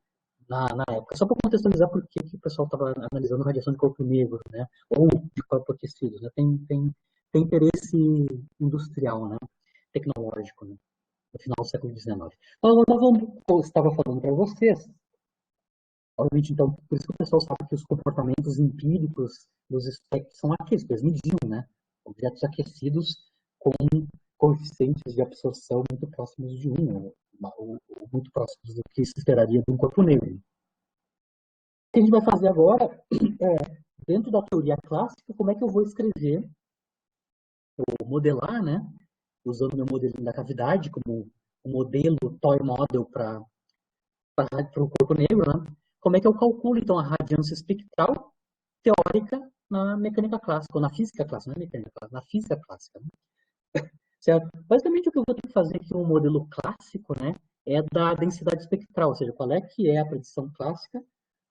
na época. Só para contextualizar por que o pessoal estava analisando radiação de corpo negro, né, ou de corpo aquecido, né, tem interesse industrial, né, tecnológico, né, no final do século XIX. Então, nós vamos, como eu estava falando para vocês, obviamente, então, por isso que o pessoal sabe que os comportamentos empíricos dos espectros são aqueles, eles mediam, né, objetos aquecidos com coeficientes de absorção muito próximos de 1, ou muito próximos do que se esperaria de um corpo negro. O que a gente vai fazer agora é, dentro da teoria clássica, como é que eu vou escrever, ou modelar, né, usando o meu modelinho da cavidade como o modelo toy model para o corpo negro, né, como é que eu calculo, então, a radiância espectral teórica na mecânica clássica, ou na física clássica, não é mecânica clássica, na física clássica. Né? Certo? Basicamente, o que eu vou ter que fazer aqui no modelo clássico, né, é da densidade espectral, ou seja, qual é que é a predição clássica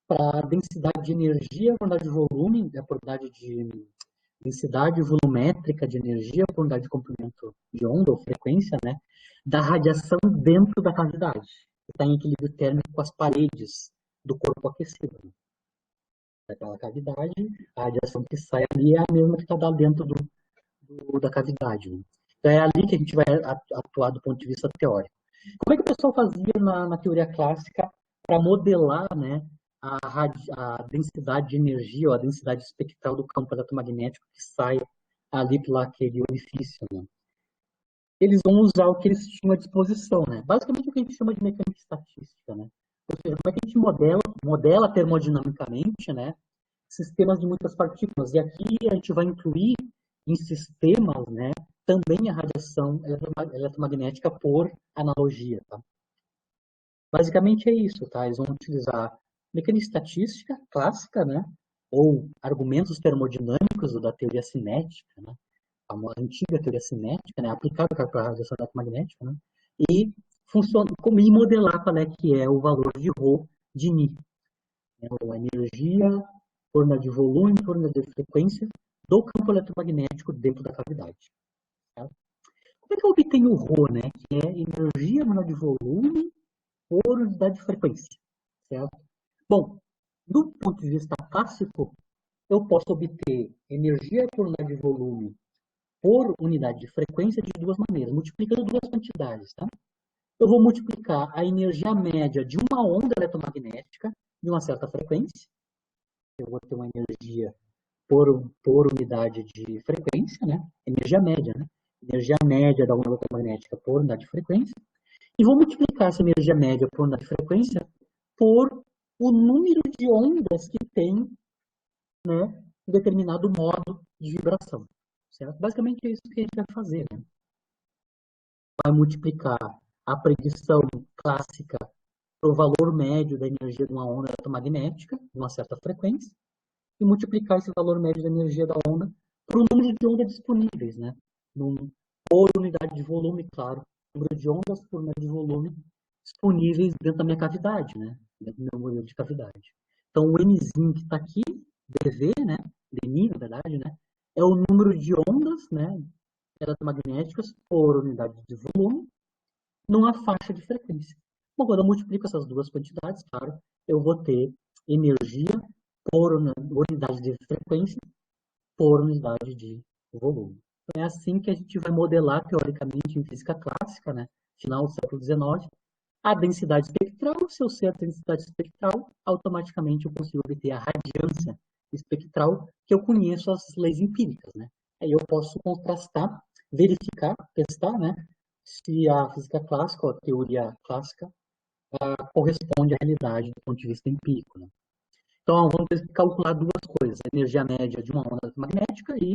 para a densidade de energia, a quantidade de volume, a quantidade de densidade volumétrica de energia por unidade de comprimento de onda ou frequência, né, da radiação dentro da cavidade, que está em equilíbrio térmico com as paredes do corpo aquecido. Daquela cavidade, a radiação que sai ali é a mesma que está dentro da cavidade. Né? Então é ali que a gente vai atuar do ponto de vista teórico. Como é que o pessoal fazia na teoria clássica para modelar, né, a densidade de energia ou a densidade espectral do campo eletromagnético que sai ali pelo aquele orifício? Né? Eles vão usar o que eles tinham à disposição, né? Basicamente o que a gente chama de mecânica estatística, né? Ou seja, como é que a gente modela termodinamicamente, né, sistemas de muitas partículas. E aqui a gente vai incluir em sistemas, né, também a radiação eletromagnética por analogia. Tá? Basicamente é isso, tá? Eles vão utilizar mecânica estatística clássica, né, ou argumentos termodinâmicos da teoria cinética, né, a antiga teoria cinética, né, aplicada para a radiação eletromagnética, né, e e modelar qual é que é o valor de ρ de Ni, né, ou a energia por unidade de volume, por unidade de frequência do campo eletromagnético dentro da cavidade. Tá? Como é que eu obtenho o ρ, né? Que é energia por unidade de volume por unidade de frequência. Certo? Bom, do ponto de vista clássico, eu posso obter energia por unidade de volume por unidade de frequência de duas maneiras, multiplicando duas quantidades. Tá? Eu vou multiplicar a energia média de uma onda eletromagnética de uma certa frequência. Eu vou ter uma energia por unidade de frequência, né? Energia média, né? Energia média da onda eletromagnética por unidade de frequência. E vou multiplicar essa energia média por unidade de frequência por o número de ondas que tem, né, um determinado modo de vibração. Certo? Basicamente é isso que a gente vai fazer. Né? Vai multiplicar a predição clássica para o valor médio da energia de uma onda eletromagnética, de uma certa frequência, e multiplicar esse valor médio da energia da onda por um número de ondas disponíveis, né? Por unidade de volume, claro. Número de ondas por unidade de volume disponíveis dentro da minha cavidade, né? Dentro do meu modelo de cavidade. Então, o Nzinho que está aqui, dV, né? dNi, na verdade, né? É o número de ondas, né? Eletromagnéticas por unidade de volume numa faixa de frequência. Bom, quando eu multiplico essas duas quantidades, claro, eu vou ter energia por unidade de frequência por unidade de volume. Então, é assim que a gente vai modelar, teoricamente, em física clássica, né, final do século XIX, a densidade espectral. Se eu sei a densidade espectral, automaticamente eu consigo obter a radiância espectral, que eu conheço as leis empíricas. Né? Aí eu posso contrastar, verificar, testar, né, se a física clássica, ou a teoria clássica, corresponde à realidade do ponto de vista empírico. Né? Então, vamos calcular duas coisas: a energia média de uma onda magnética e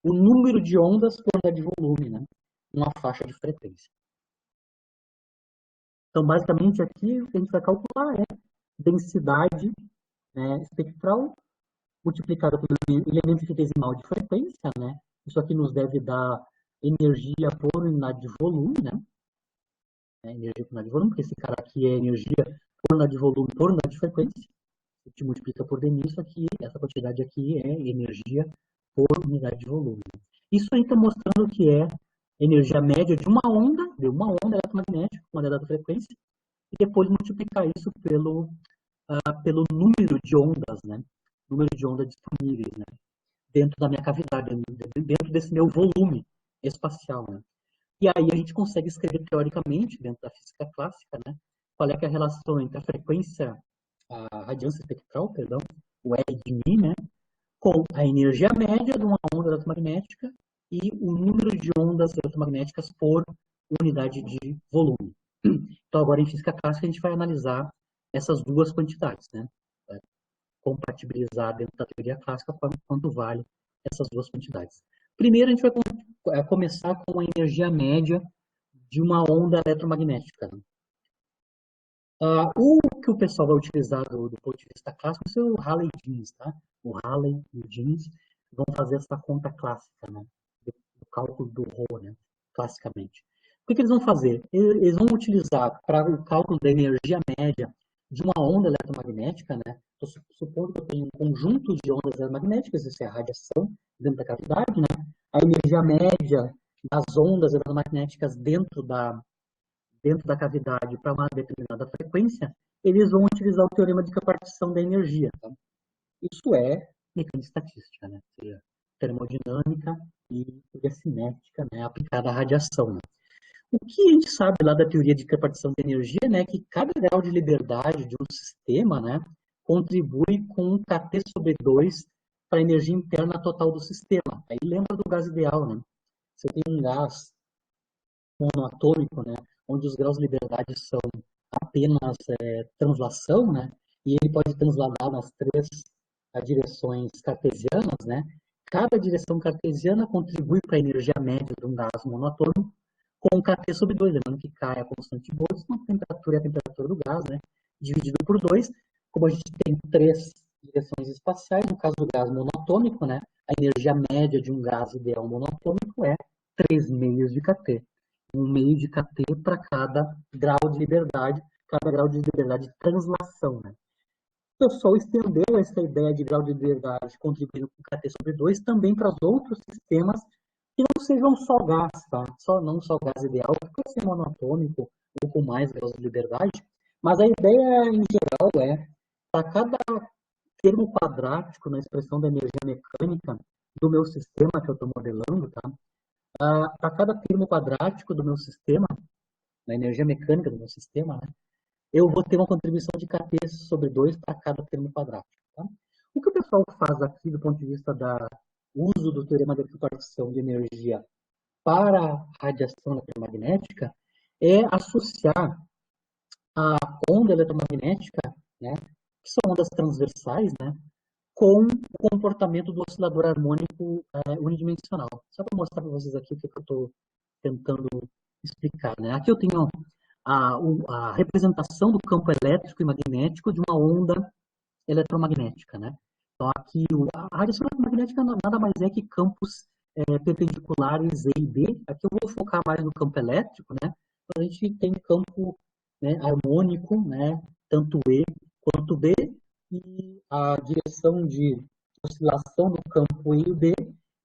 o número de ondas por unidade de volume, né? Uma faixa de frequência. Então, basicamente, aqui o que a gente vai calcular é densidade, né, espectral multiplicada pelo elemento infinitesimal de frequência, né? Isso aqui nos deve dar energia por unidade de volume, né? Energia por unidade de volume, porque esse cara aqui é energia por unidade de volume por unidade de frequência. Se te multiplica por d nisso aqui, essa quantidade aqui é energia por unidade de volume. Isso aí está mostrando que é energia média de uma onda eletromagnética, uma dada frequência, e depois multiplicar isso pelo número de ondas, né? Número de ondas disponíveis, né? Dentro da minha cavidade, dentro desse meu volume espacial, né? E aí a gente consegue escrever teoricamente, dentro da física clássica, né? Qual é, que é a relação entre a frequência, a radiância espectral, perdão, o R de μ, né? Com a energia média de uma onda eletromagnética e o número de ondas eletromagnéticas por unidade de volume. Então, agora em física clássica, a gente vai analisar essas duas quantidades, né? Vai compatibilizar dentro da teoria clássica quanto vale essas duas quantidades. Primeiro, a gente vai começar com a energia média de uma onda eletromagnética. O que o pessoal vai utilizar do ponto de vista clássico é o Rayleigh Jeans, tá? O Rayleigh e o Jeans vão fazer essa conta clássica, né? Do cálculo do Rho, né? Classicamente. O que eles vão fazer? Eles vão utilizar para o cálculo da energia média de uma onda eletromagnética, né? Estou supondo que eu tenho um conjunto de ondas eletromagnéticas, isso é a radiação dentro da cavidade, né? A energia média das ondas eletromagnéticas dentro da cavidade para uma determinada frequência, eles vão utilizar o teorema de repartição da energia. Tá? Isso é mecânica estatística, né? Ou seja, termodinâmica e teoria cinética, né? Aplicada à radiação. Né? O que a gente sabe lá da teoria de repartição de energia, né, que cada grau de liberdade de um sistema, né, contribui com um kT sobre 2 para a energia interna total do sistema. Aí lembra do gás ideal, né? Você tem um gás monoatômico, né, onde os graus de liberdade são apenas translação, né, e ele pode transladar nas três direções cartesianas, né. Cada direção cartesiana contribui para a energia média de um gás monoatômico com kT sobre 2, lembrando que K é a constante de Bose, a temperatura é a temperatura do gás, né, dividido por 2. Como a gente tem três direções espaciais, no caso do gás monotômico, né, a energia média de um gás ideal monotômico é 3 meios de kT. Um meio de kT para cada grau de liberdade de translação. Né? O pessoal estendeu essa ideia de grau de liberdade contribuindo com kT sobre 2 também para os outros sistemas que não sejam só gás, tá? Não só gás ideal, que pode ser monotômico ou com mais graus de liberdade, mas a ideia em geral é, para cada termo quadrático na expressão da energia mecânica do meu sistema que eu estou modelando, tá? Para cada termo quadrático do meu sistema, na energia mecânica do meu sistema, né, eu vou ter uma contribuição de kT sobre 2 para cada termo quadrático. Tá? O que o pessoal faz aqui do ponto de vista do uso do teorema de repartição de energia para a radiação eletromagnética é associar a onda eletromagnética, né, que são ondas transversais, né, com o comportamento do oscilador harmônico unidimensional. Só para mostrar para vocês aqui o que eu estou tentando explicar. Né? Aqui eu tenho a representação do campo elétrico e magnético de uma onda eletromagnética. Né? Então, aqui a radiação eletromagnética nada mais é que campos perpendiculares E e B. Aqui eu vou focar mais no campo elétrico. Né? Então, a gente tem campo, né, harmônico, né, tanto E quanto B, e a direção de oscilação do campo E e B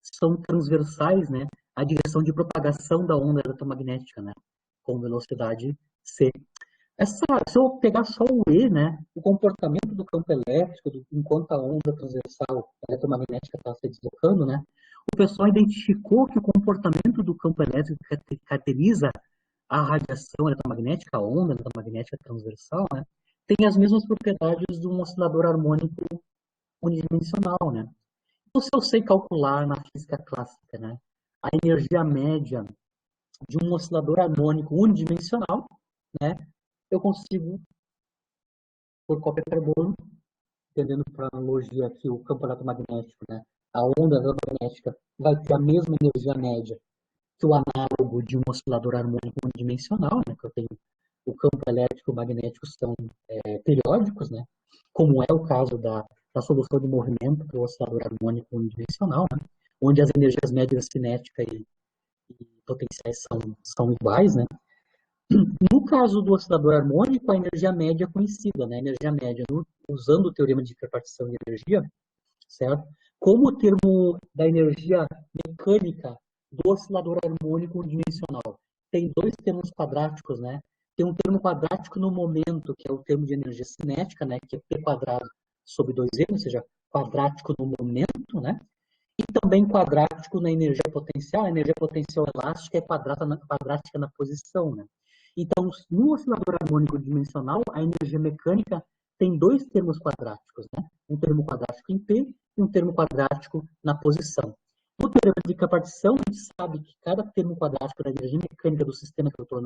são transversais, né, à direção de propagação da onda eletromagnética, né, com velocidade c. Se eu pegar só o E, né, o comportamento do campo elétrico, enquanto a onda transversal eletromagnética está se deslocando, né, o pessoal identificou que o comportamento do campo elétrico que caracteriza a radiação eletromagnética, a onda eletromagnética transversal, né, tem as mesmas propriedades de um oscilador harmônico unidimensional, né? Então, se eu sei calcular na física clássica, né, a energia média de um oscilador harmônico unidimensional, né, eu consigo, por cópia carbono, entendendo por analogia aqui o campo eletromagnético, né, a onda eletromagnética vai ter a mesma energia média que o análogo de um oscilador harmônico unidimensional, né, que eu tenho o campo elétrico e o magnético são periódicos, né? Como é o caso da solução de movimento para o oscilador harmônico unidimensional, né? Onde as energias médias cinética e potenciais são iguais, né? No caso do oscilador harmônico, a energia média é conhecida, né? A energia média, usando o teorema de hiperpartição de energia, certo? Como o termo da energia mecânica do oscilador harmônico unidimensional tem dois termos quadráticos, né? Tem um termo quadrático no momento, que é o termo de energia cinética, né? Que é P quadrado sobre 2M, ou seja, quadrático no momento, né? E também quadrático na energia potencial. A energia potencial elástica é quadrática na posição, né? Então, no oscilador harmônico dimensional, a energia mecânica tem dois termos quadráticos, né? Um termo quadrático em P e um termo quadrático na posição. No teorema de hiperpartição, a gente sabe que cada termo quadrático da energia mecânica do sistema que eu estou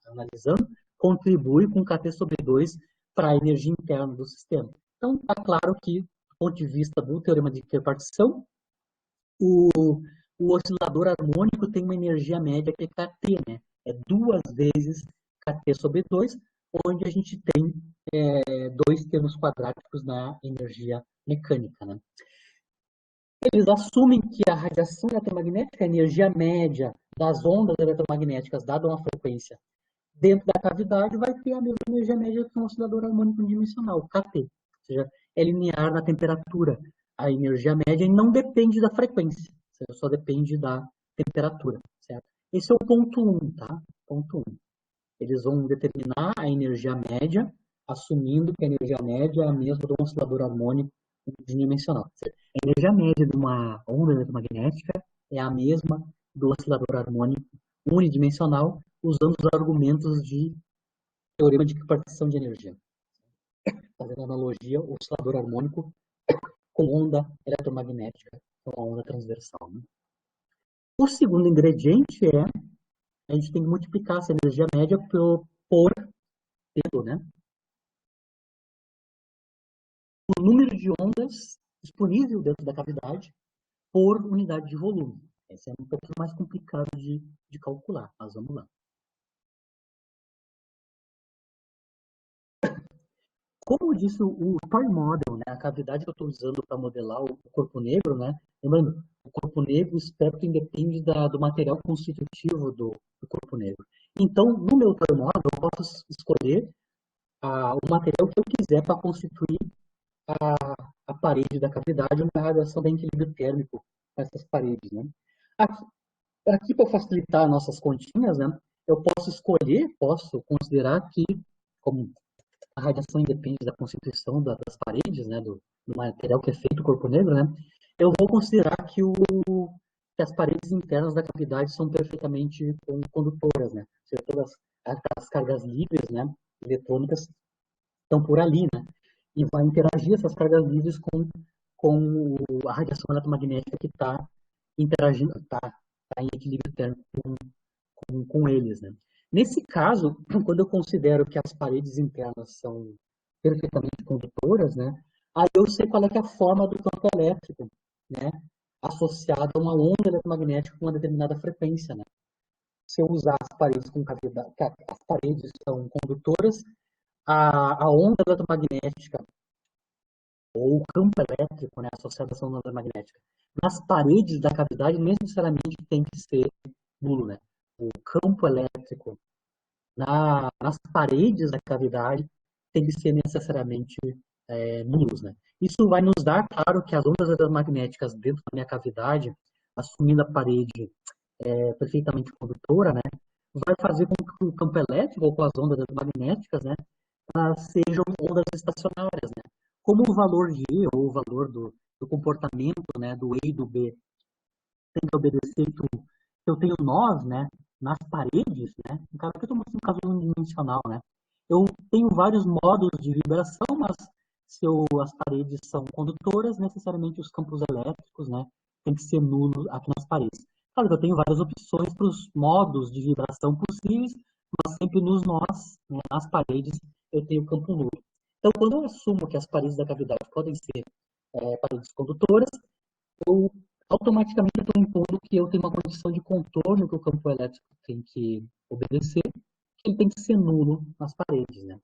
analisando contribui com kT sobre 2 para a energia interna do sistema. Então, está claro que, do ponto de vista do teorema de hiperpartição, o oscilador harmônico tem uma energia média que é kT, né? É 2 vezes kT sobre 2, onde a gente tem dois termos quadráticos na energia mecânica, né? Eles assumem que a radiação eletromagnética, a energia média das ondas eletromagnéticas, dada uma frequência dentro da cavidade, vai ter a mesma energia média que um oscilador harmônico unidimensional, kT. Ou seja, é linear na temperatura. A energia média não depende da frequência, só depende da temperatura, certo? Esse é o ponto 1, tá? Ponto 1. Eles vão determinar a energia média, assumindo que a energia média é a mesma do oscilador harmônico unidimensional. A energia média de uma onda eletromagnética é a mesma do oscilador harmônico unidimensional, usando os argumentos de teorema de repartição de energia. Fazendo analogia, o oscilador harmônico com onda eletromagnética, com a onda transversal. Né? O segundo ingrediente é a gente tem que multiplicar essa energia média pelo, né? O número de ondas disponível dentro da cavidade por unidade de volume. Esse é um pouquinho mais complicado de calcular, mas vamos lá. Como disse o Toy Model, né, a cavidade que eu estou usando para modelar o corpo negro, né, lembrando, o corpo negro, o espectro independe do material constitutivo do corpo negro. Então, no meu Toy Model, eu posso escolher o material que eu quiser para constituir a parede da cavidade, uma radiação de equilíbrio térmico nessas paredes. Né. Aqui para facilitar nossas continhas, né, eu posso considerar que, como a radiação independe da constituição das paredes, né, do material que é feito o corpo negro, né, eu vou considerar que as paredes internas da cavidade são perfeitamente condutoras, né, ou seja, todas as cargas livres, né, eletrônicas estão por ali, né, e vai interagir essas cargas livres com a radiação eletromagnética que está interagindo, está em equilíbrio térmico com eles, né. Nesse caso, quando eu considero que as paredes internas são perfeitamente condutoras, né, aí eu sei qual é, que é a forma do campo elétrico, né, associado a uma onda eletromagnética com uma determinada frequência, né. Se eu usar as paredes com cavidade, as paredes são condutoras, a onda eletromagnética ou o campo elétrico, né, associado a essa onda eletromagnética, nas paredes da cavidade necessariamente tem que ser nulo, né. O campo elétrico nas paredes da cavidade tem que ser necessariamente nulos, né? Isso vai nos dar, claro, que as ondas eletromagnéticas dentro da minha cavidade, assumindo a parede perfeitamente condutora, né, vai fazer com que o campo elétrico ou com as ondas eletromagnéticas, né, sejam ondas estacionárias, né? Como o valor de E ou o valor do comportamento, né, do E e do B tem que obedecer que eu tenho nós, né, nas paredes, né, no caso aqui eu estou mostrando um caso unidimensional, né, eu tenho vários modos de vibração, mas se as paredes são condutoras, necessariamente os campos elétricos, né, tem que ser nulos aqui nas paredes. Claro que eu tenho várias opções para os modos de vibração possíveis, mas sempre nos nós, né, nas paredes, eu tenho campo nulo. Então, quando eu assumo que as paredes da cavidade podem ser paredes condutoras, eu automaticamente estou impondo que eu tenho uma condição de contorno que o campo elétrico tem que obedecer, ele tem que ser nulo nas paredes, né?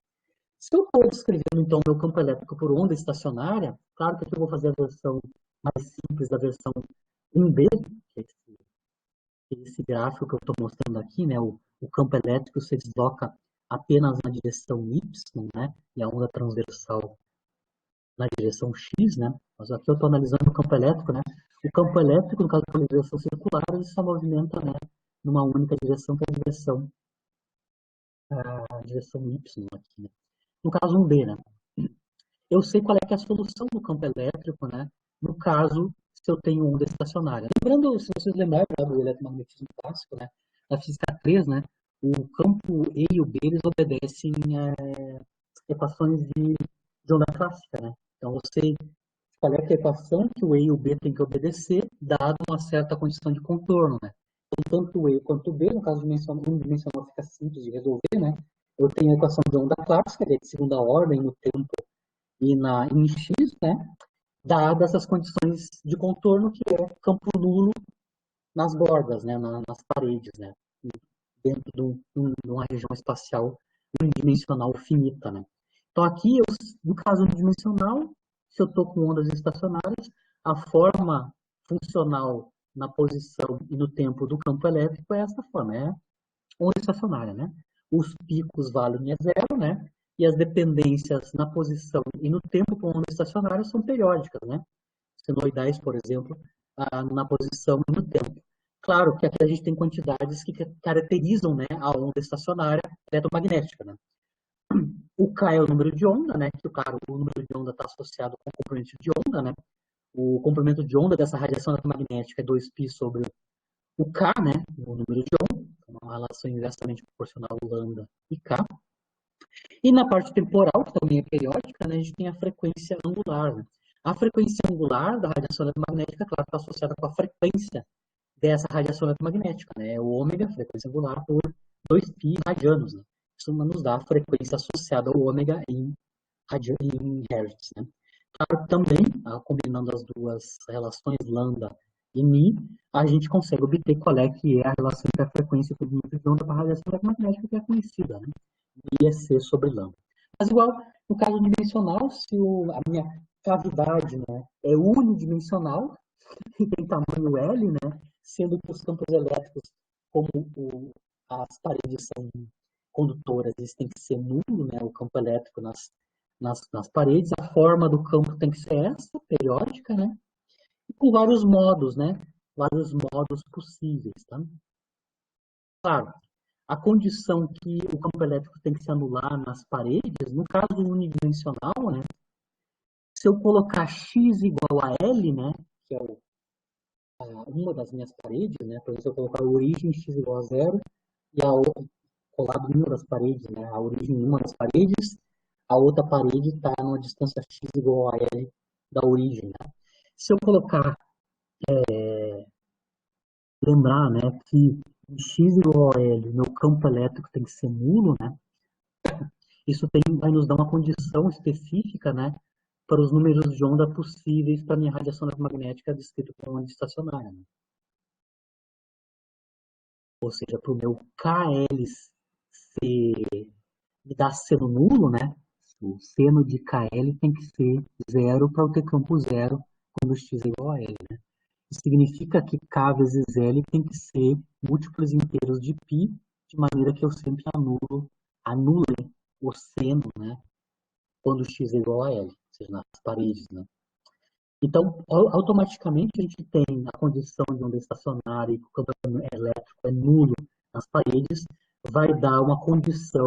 Se eu estou descrevendo, então, meu campo elétrico por onda estacionária, claro que aqui eu vou fazer a versão mais simples da versão 1B, que é esse gráfico que eu estou mostrando aqui, né? O campo elétrico se desloca apenas na direção Y, né? E a onda transversal na direção X, né? Mas aqui eu estou analisando o campo elétrico, né? O campo elétrico, no caso da polarização circular, ele só movimenta, né, numa única direção, que é a direção Y aqui, né? No caso 1B, né? Eu sei qual é, que é a solução do campo elétrico, né? No caso, se eu tenho onda estacionária. Lembrando, se vocês lembrarem do eletromagnetismo clássico, né? Da física 3, né? O campo E e o B, eles obedecem equações de onda clássica, né? Então, eu sei qual é, que é a equação que o E e o B tem que obedecer, dado uma certa condição de contorno, né? Então, tanto o E quanto o B, no caso unidimensional fica simples de resolver, né? Eu tenho a equação de onda clássica, que é de segunda ordem no tempo e em X, né? Dadas essas condições de contorno, que é campo nulo nas bordas, né? Nas paredes, né? Dentro de uma região espacial unidimensional finita, né? Então, aqui, no caso unidimensional, se eu estou com ondas estacionárias, a forma funcional na posição e no tempo do campo elétrico é essa forma, é onda estacionária, né? Os picos valem zero, né? E as dependências na posição e no tempo com onda estacionária são periódicas, né? Senoidais, por exemplo, na posição e no tempo. Claro que aqui a gente tem quantidades que caracterizam, né, a onda estacionária eletromagnética, né? O K é o número de onda, né? Que, claro, o número de onda está associado com o comprimento de onda, né? O comprimento de onda dessa radiação eletromagnética é 2π sobre o K, né? O número de onda, uma relação inversamente proporcional lambda e K. E na parte temporal, que também é periódica, né, a gente tem a frequência angular. Né? A frequência angular da radiação eletromagnética, claro, está associada com a frequência dessa radiação eletromagnética, né? O ômega, frequência angular, por 2π radianos. Né? Isso nos dá a frequência associada ao ômega em hertz. Né? Claro que também, combinando as duas relações, lambda e mi, a gente consegue obter qual é que é a relação entre a frequência e o comprimento de onda para a radiação eletromagnética, que é conhecida, né? Ia ser sobre lambda. Mas igual, no caso dimensional, se a minha cavidade, né, é unidimensional e tem tamanho L, né, sendo que os campos elétricos, como as paredes são condutoras, eles têm que ser nulo, né, o campo elétrico nas paredes, a forma do campo tem que ser essa, periódica, né, e com vários modos, né, vários modos possíveis, tá? Claro, a condição que o campo elétrico tem que se anular nas paredes, no caso unidimensional, né, se eu colocar x igual a L, né, que é uma das minhas paredes, né, por exemplo, se eu colocar a origem x igual a zero e a outra colado em uma das paredes, né, a origem em uma das paredes, a outra parede está numa distância x igual a L da origem. Né? Se eu colocar, lembrar, né, que x igual a L, meu campo elétrico tem que ser nulo, né, isso vai nos dar uma condição específica, né, para os números de onda possíveis para a minha radiação eletromagnética descrita como onda estacionária. Né? Ou seja, para o meu KL me dar seno nulo, né, o seno de KL tem que ser zero para eu ter campo zero quando x é igual a L. Né? Isso significa que K vezes L tem que ser múltiplos inteiros de π, de maneira que eu sempre anule o seno, né, quando x é igual a L, ou seja, nas paredes, né. Então, automaticamente a gente tem a condição de onda estacionária e que o campo elétrico é nulo nas paredes, vai dar uma condição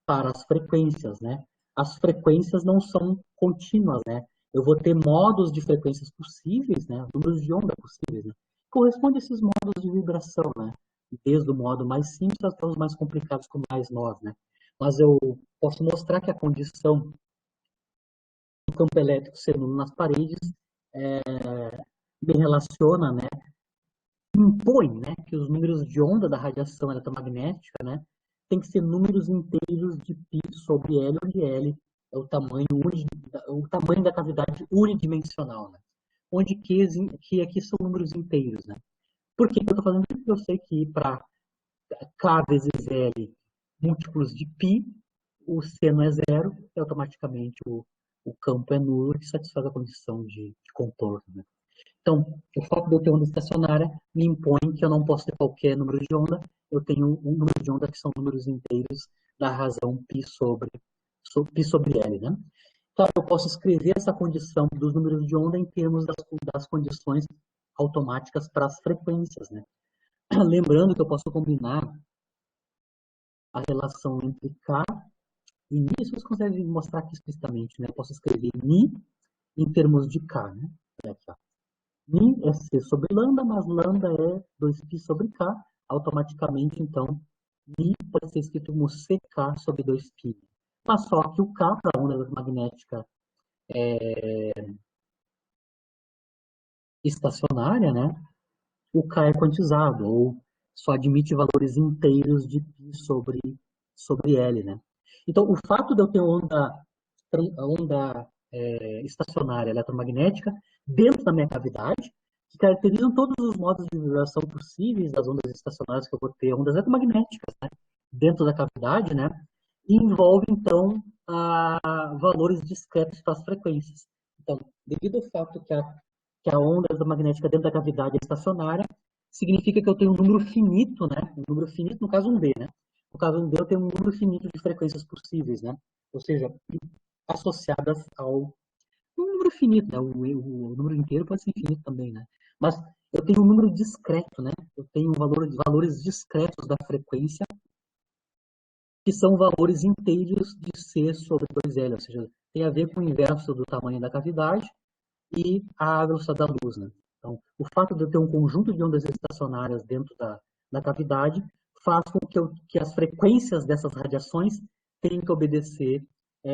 para as frequências, né. As frequências não são contínuas, né. Eu vou ter modos de frequências possíveis, né, números de onda possíveis, né. Corresponde a esses modos de vibração, né, desde o modo mais simples até os mais complicados, como mais nós, né. Mas eu posso mostrar que a condição do campo elétrico ser nulo nas paredes me relaciona, né, impõe, né, que os números de onda da radiação eletromagnética, né, tem que ser números inteiros de π sobre L, onde L é o tamanho da cavidade unidimensional, né, onde que aqui são números inteiros, né. Por que eu estou fazendo isso? Porque eu sei que para K vezes L múltiplos de π, o seno é zero e automaticamente o campo é nulo e satisfaz a condição de contorno, né? Então, o fato de eu ter onda estacionária me impõe que eu não posso ter qualquer número de onda, eu tenho um número de onda que são números inteiros da razão π sobre L, né? Claro, eu posso escrever essa condição dos números de onda em termos das condições automáticas para as frequências, né? Lembrando que eu posso combinar a relação entre K e Mi, isso vocês conseguem mostrar aqui explicitamente, né? Eu posso escrever Mi em termos de K, né? Aqui, ó. Mi é C sobre lambda, mas lambda é 2π sobre K. Automaticamente, então, Mi pode ser escrito como CK sobre 2π. Mas só que o K, para a onda magnética estacionária, né? O K é quantizado, ou só admite valores inteiros de π sobre L, né? Então, o fato de eu ter onda estacionária eletromagnética dentro da minha cavidade, que caracterizam todos os modos de vibração possíveis das ondas estacionárias que eu vou ter, ondas eletromagnéticas, né? Dentro da cavidade, né? E envolve, então, valores discretos para as frequências. Então, devido ao fato que a onda eletromagnética dentro da cavidade é estacionária, significa que eu tenho um número finito, né? Um número finito, no caso 1D, né? No caso 1D, eu tenho um número finito de frequências possíveis, né? Ou seja, associadas ao um número finito, né? O número inteiro pode ser infinito também, né? Mas eu tenho um número discreto, né? Eu tenho valores discretos da frequência, que são valores inteiros de C sobre 2L, ou seja, tem a ver com o inverso do tamanho da cavidade e a velocidade da luz, né? Então, o fato de eu ter um conjunto de ondas estacionárias dentro da cavidade faz com que as frequências dessas radiações tenham que obedecer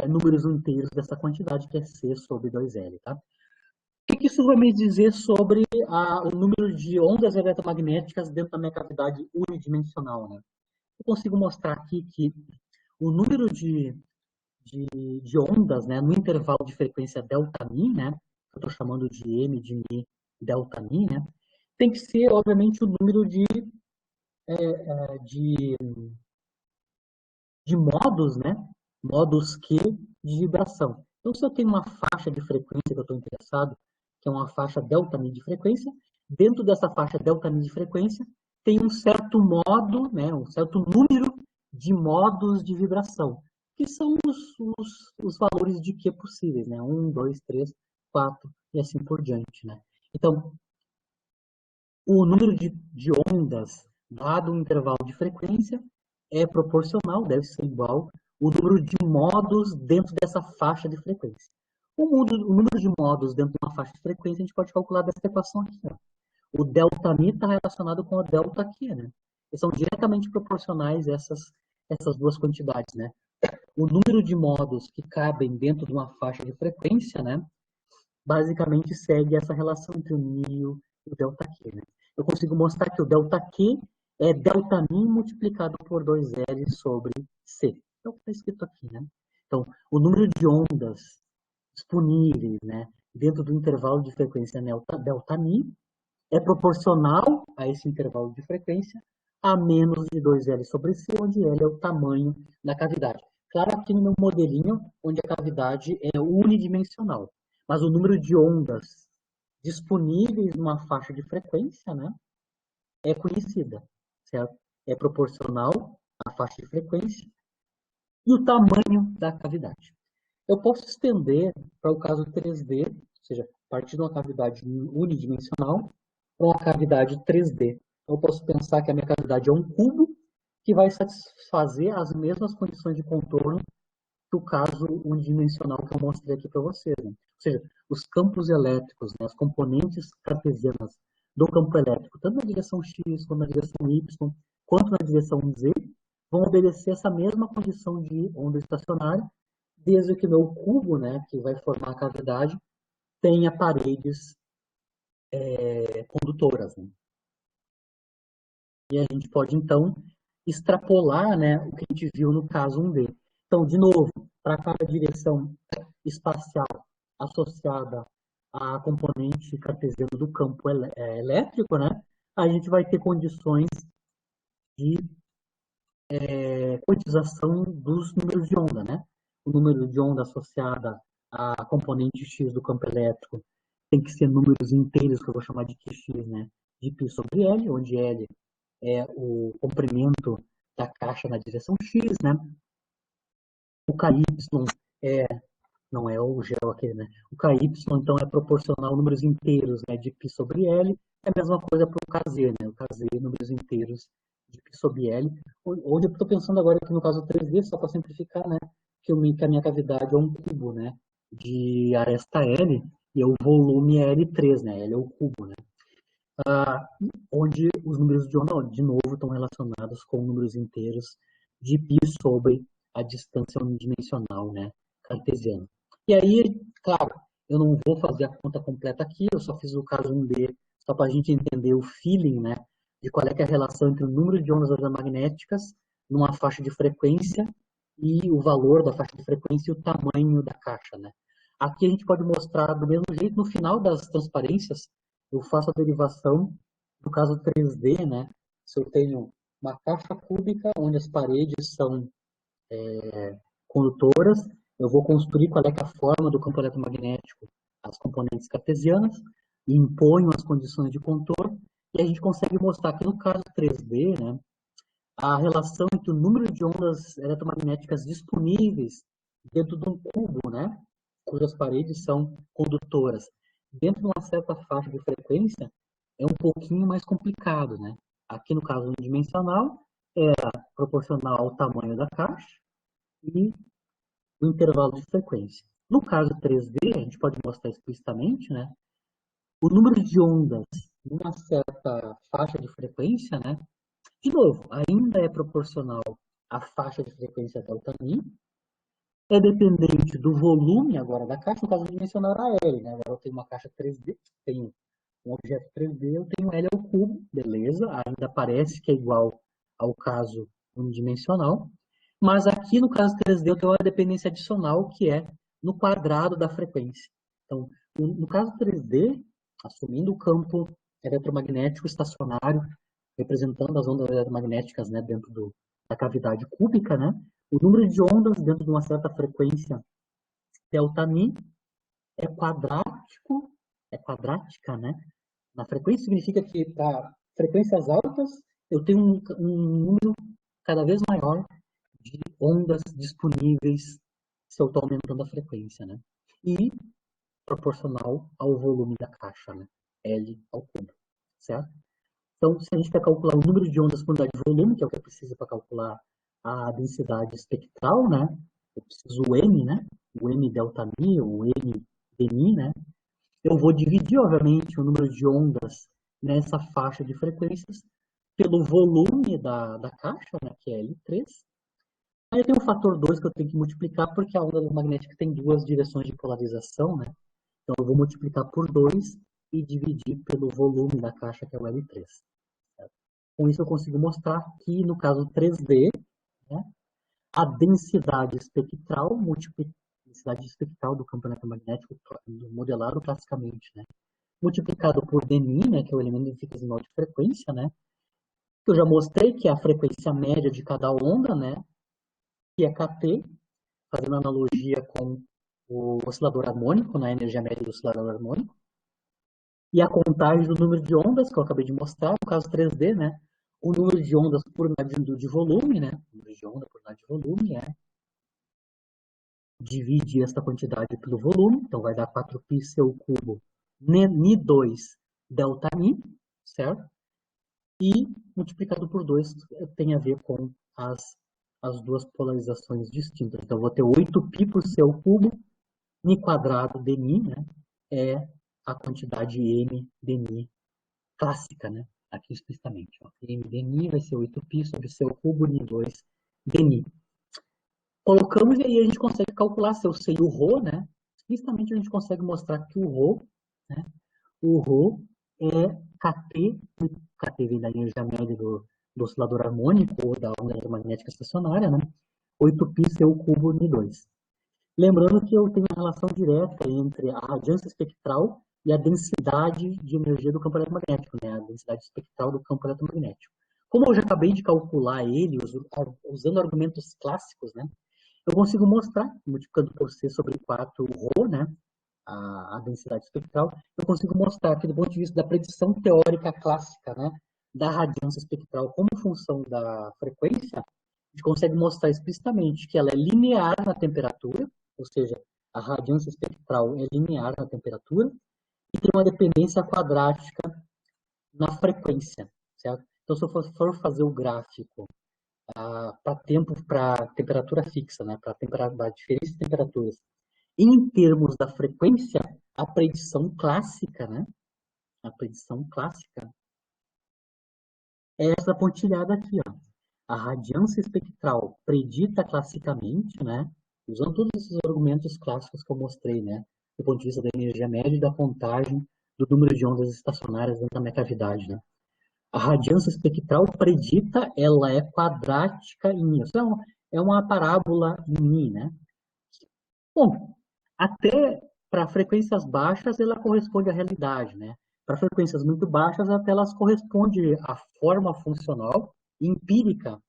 números inteiros dessa quantidade, que é C sobre 2L, tá? O que isso vai me dizer sobre o número de ondas eletromagnéticas dentro da minha cavidade unidimensional, né? Eu consigo mostrar aqui que o número de ondas, né, no intervalo de frequência delta-mi, né, eu estou chamando de m de mi delta-mi, né, tem que ser, obviamente, o número de, de modos, né, modos Q de vibração. Então, se eu tenho uma faixa de frequência que eu estou interessado, que é uma faixa delta-mi de frequência, dentro dessa faixa delta-mi de frequência, tem um certo modo, né, um certo número de modos de vibração, que são os valores de Q possíveis, né? 1, 2, 3, 4 e assim por diante, né? Então, o número de ondas dado um intervalo de frequência é proporcional, deve ser igual o número de modos dentro dessa faixa de frequência. O número de modos dentro de uma faixa de frequência a gente pode calcular dessa equação aqui, ó. O delta-mi está relacionado com o delta-q, né? E são diretamente proporcionais essas duas quantidades, né? O número de modos que cabem dentro de uma faixa de frequência, né? Basicamente segue essa relação entre o mi e o delta-q, né? Eu consigo mostrar que o delta-q é delta-mi multiplicado por 2L sobre C. É o que está escrito aqui, né? Então, o número de ondas disponíveis, né, dentro do intervalo de frequência delta-mi é proporcional a esse intervalo de frequência a menos de 2L sobre C, onde L é o tamanho da cavidade. Claro, aqui no meu modelinho, onde a cavidade é unidimensional, mas o número de ondas disponíveis numa faixa de frequência, né, é conhecida, certo? É proporcional à faixa de frequência e o tamanho da cavidade. Eu posso estender para o caso 3D, ou seja, a partir de uma cavidade unidimensional, para uma cavidade 3D. Eu posso pensar que a minha cavidade é um cubo que vai satisfazer as mesmas condições de contorno que o caso unidimensional que eu mostrei aqui para vocês. Né? Ou seja, os campos elétricos, né, as componentes cartesianas do campo elétrico, tanto na direção x, quanto na direção y, quanto na direção z, vão obedecer essa mesma condição de onda estacionária, desde que o meu cubo, né, que vai formar a cavidade, tenha paredes condutoras. Né? E a gente pode, então, extrapolar, né, o que a gente viu no caso 1D. Então, de novo, para cada direção espacial associada à componente cartesiana do campo elétrico, né, a gente vai ter condições de quantização dos números de onda, né? O número de onda associada à componente X do campo elétrico tem que ser números inteiros, que eu vou chamar de QX, né? De π sobre L, onde L é o comprimento da caixa na direção X, né? O KY é, não é o gel aqui, né? O KY, então, é proporcional a números inteiros, né? De π sobre L. É a mesma coisa para o KZ, né? O KZ, números inteiros de π sobre L. Onde eu estou pensando agora aqui no caso 3D, só para simplificar, né? Que a minha cavidade é um cubo, né? De aresta L, e o volume é L3, né? L é o cubo, né? Onde os números de onda, de novo, estão relacionados com números inteiros de π sobre a distância unidimensional, né, cartesiana. E aí, claro, eu não vou fazer a conta completa aqui, eu só fiz o caso 1D, só para a gente entender o feeling, né, de qual é, que é a relação entre o número de ondas eletromagnéticas numa faixa de frequência e o valor da faixa de frequência e o tamanho da caixa, né. Aqui a gente pode mostrar do mesmo jeito, no final das transparências, eu faço a derivação, no caso 3D, né? Se eu tenho uma caixa cúbica onde as paredes são condutoras, eu vou construir qual é, que é a forma do campo eletromagnético, as componentes cartesianas, e imponho as condições de contorno, e a gente consegue mostrar que no caso 3D, né, a relação entre o número de ondas eletromagnéticas disponíveis dentro de um cubo, né, cujas paredes são condutoras, dentro de uma certa faixa de frequência, é um pouquinho mais complicado, né? Aqui no caso unidimensional, é proporcional ao tamanho da caixa e o intervalo de frequência. No caso 3D, a gente pode mostrar explicitamente, né? O número de ondas numa certa faixa de frequência, né? De novo, ainda é proporcional à faixa de frequência delta μ, é dependente do volume agora da caixa, no caso unidimensional era L, né? Agora eu tenho uma caixa 3D, tenho um objeto 3D, eu tenho L ao cubo, beleza, ainda parece que é igual ao caso unidimensional, mas aqui no caso 3D eu tenho uma dependência adicional que é no quadrado da frequência. Então, no caso 3D, assumindo o campo eletromagnético estacionário, representando as ondas eletromagnéticas, né, dentro da cavidade cúbica, né, o número de ondas dentro de uma certa frequência delta μ é quadrático, é quadrática, né? Na frequência significa que para frequências altas eu tenho um número cada vez maior de ondas disponíveis se eu estou aumentando a frequência, né? E proporcional ao volume da caixa, né? L ao cubo, certo? Então, se a gente quer calcular o número de ondas por unidade de volume, que é o que eu preciso para calcular a densidade espectral, né? Eu preciso o M, né? O M delta μ, ou M dμ, né? Eu vou dividir, obviamente, o número de ondas nessa faixa de frequências pelo volume da caixa, né, que é L3. Aí tem o fator 2 que eu tenho que multiplicar, porque a onda magnética tem duas direções de polarização, né? Então eu vou multiplicar por 2 e dividir pelo volume da caixa, que é o L3. Certo? Com isso eu consigo mostrar que, no caso 3D, né, a densidade espectral densidade espectral do campo eletromagnético modelado classicamente, né, multiplicado por dμ, né, que é o elemento infinitesimal de frequência, né, que eu já mostrei que é a frequência média de cada onda, né, que é kT, fazendo analogia com o oscilador harmônico, né, a energia média do oscilador harmônico, e a contagem do número de ondas, que eu acabei de mostrar, no caso 3D, né, o número de ondas por unidade de volume, né, o número de onda por unidade de volume é divide essa quantidade pelo volume, então vai dar 4π seu cubo Ni2 delta Mi, certo? E multiplicado por 2 tem a ver com as duas polarizações distintas. Então, eu vou ter 8π por seu cubo, Mi quadrado dmi, né? É a quantidade M dmi clássica, né? Aqui explicitamente. Ó. M dmi vai ser 8π sobre seu cubo Ni2 dmi. Colocamos e aí a gente consegue calcular se eu sei o ρ, né? Explicitamente a gente consegue mostrar que né? O ρ é kT, kT vem da energia média do oscilador harmônico ou da onda eletromagnética estacionária, né? 8π seu cubo Ni2. Lembrando que eu tenho uma relação direta entre a radiância espectral e a densidade de energia do campo eletromagnético, né? A densidade espectral do campo eletromagnético. Como eu já acabei de calcular ele usando argumentos clássicos, né, eu consigo mostrar, multiplicando por C sobre 4ρ, né, a densidade espectral, eu consigo mostrar que do ponto de vista da predição teórica clássica, né, da radiância espectral como função da frequência, a gente consegue mostrar explicitamente que ela é linear na temperatura, ou seja, a radiância espectral é linear na temperatura, e tem uma dependência quadrática na frequência, certo? Então, se eu for fazer o gráfico para temperatura fixa, né, para diferentes temperaturas, em termos da frequência, a predição clássica, né, a predição clássica é essa pontilhada aqui, ó. A radiância espectral predita classicamente, né, usando todos esses argumentos clássicos que eu mostrei, né, do ponto de vista da energia média e da contagem do número de ondas estacionárias dentro da minha cavidade, né. A radiância espectral predita, ela é quadrática em μ. Isso é uma parábola em μ, né? Bom, até para frequências baixas ela corresponde à realidade, né? Para frequências muito baixas até elas correspondem à forma funcional empírica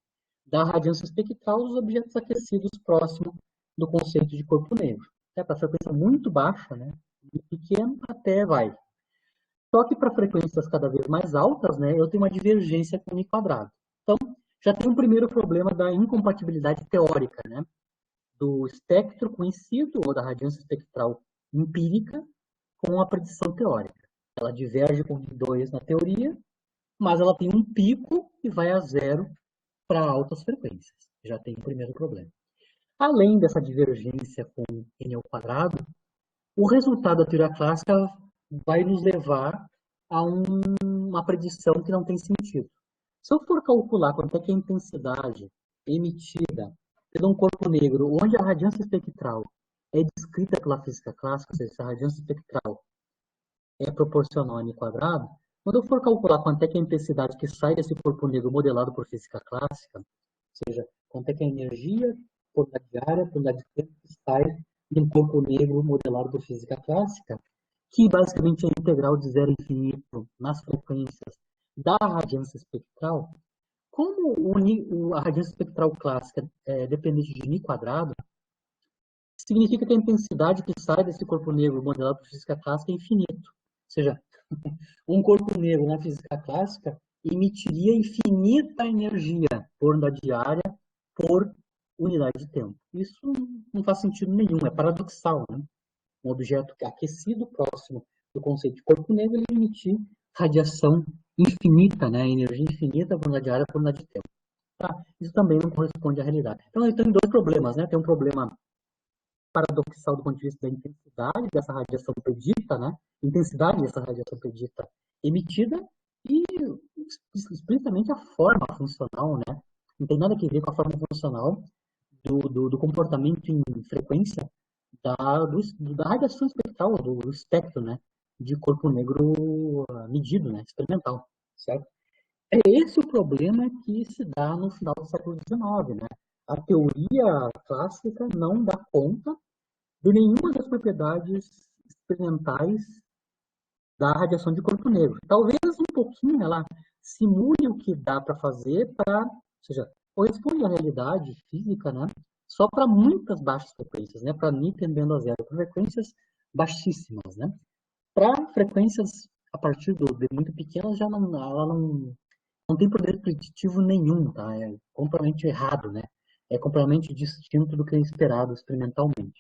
da radiância espectral dos objetos aquecidos próximo do conceito de corpo negro. Para frequência muito baixa, né? Muito pequeno, até vai. Só que para frequências cada vez mais altas, né, eu tenho uma divergência com I quadrado. Então, já tem um primeiro problema da incompatibilidade teórica, né, do espectro conhecido, ou da radiância espectral empírica, com a predição teórica. Ela diverge com I2 na teoria, mas ela tem um pico e vai a zero para altas frequências. Já tem o primeiro problema. Além dessa divergência com N ao quadrado, o resultado da teoria clássica vai nos levar a uma predição que não tem sentido. Se eu for calcular quanto é que a intensidade emitida por um corpo negro, onde a radiância espectral é descrita pela física clássica, ou seja, se a radiância espectral é proporcional a m quadrado, quando eu for calcular quanto é que a intensidade que sai desse corpo negro modelado por física clássica, ou seja, quanto é que a energia por unidade de área, por unidade de tempo que sai de um corpo negro modelado por física clássica, que basicamente é a integral de zero a infinito nas frequências da radiância espectral, como a radiância espectral clássica é dependente de μ quadrado, significa que a intensidade que sai desse corpo negro modelado por física clássica é infinito. Ou seja, um corpo negro na física clássica emitiria infinita energia por unidade de área por unidade de tempo. Isso não faz sentido nenhum, é paradoxal, né? Um objeto aquecido próximo do conceito de corpo negro, ele emitir radiação infinita, né? Energia infinita por unidade de área por unidade de tempo. Tá? Isso também não corresponde à realidade. Então, ele tem dois problemas, né? Tem um problema paradoxal do ponto de vista da intensidade dessa radiação predita, né? Intensidade dessa radiação predita emitida e explicitamente a forma funcional, né? Não tem nada a ver com a forma funcional do comportamento em frequência da radiação espectral, do espectro, né? De corpo negro medido, né? Experimental, certo? É esse o problema que se dá no final do século XIX, né? A teoria clássica não dá conta de nenhuma das propriedades experimentais da radiação de corpo negro. Talvez um pouquinho ela simule o que dá para fazer ou seja, corresponde à realidade física, né? Só para muitas baixas frequências, né? Para μ tendendo a zero, para frequências baixíssimas, né? Para frequências a partir de muito pequenas, ela não tem poder preditivo nenhum, tá? É completamente errado, né? É completamente distinto do que é esperado experimentalmente.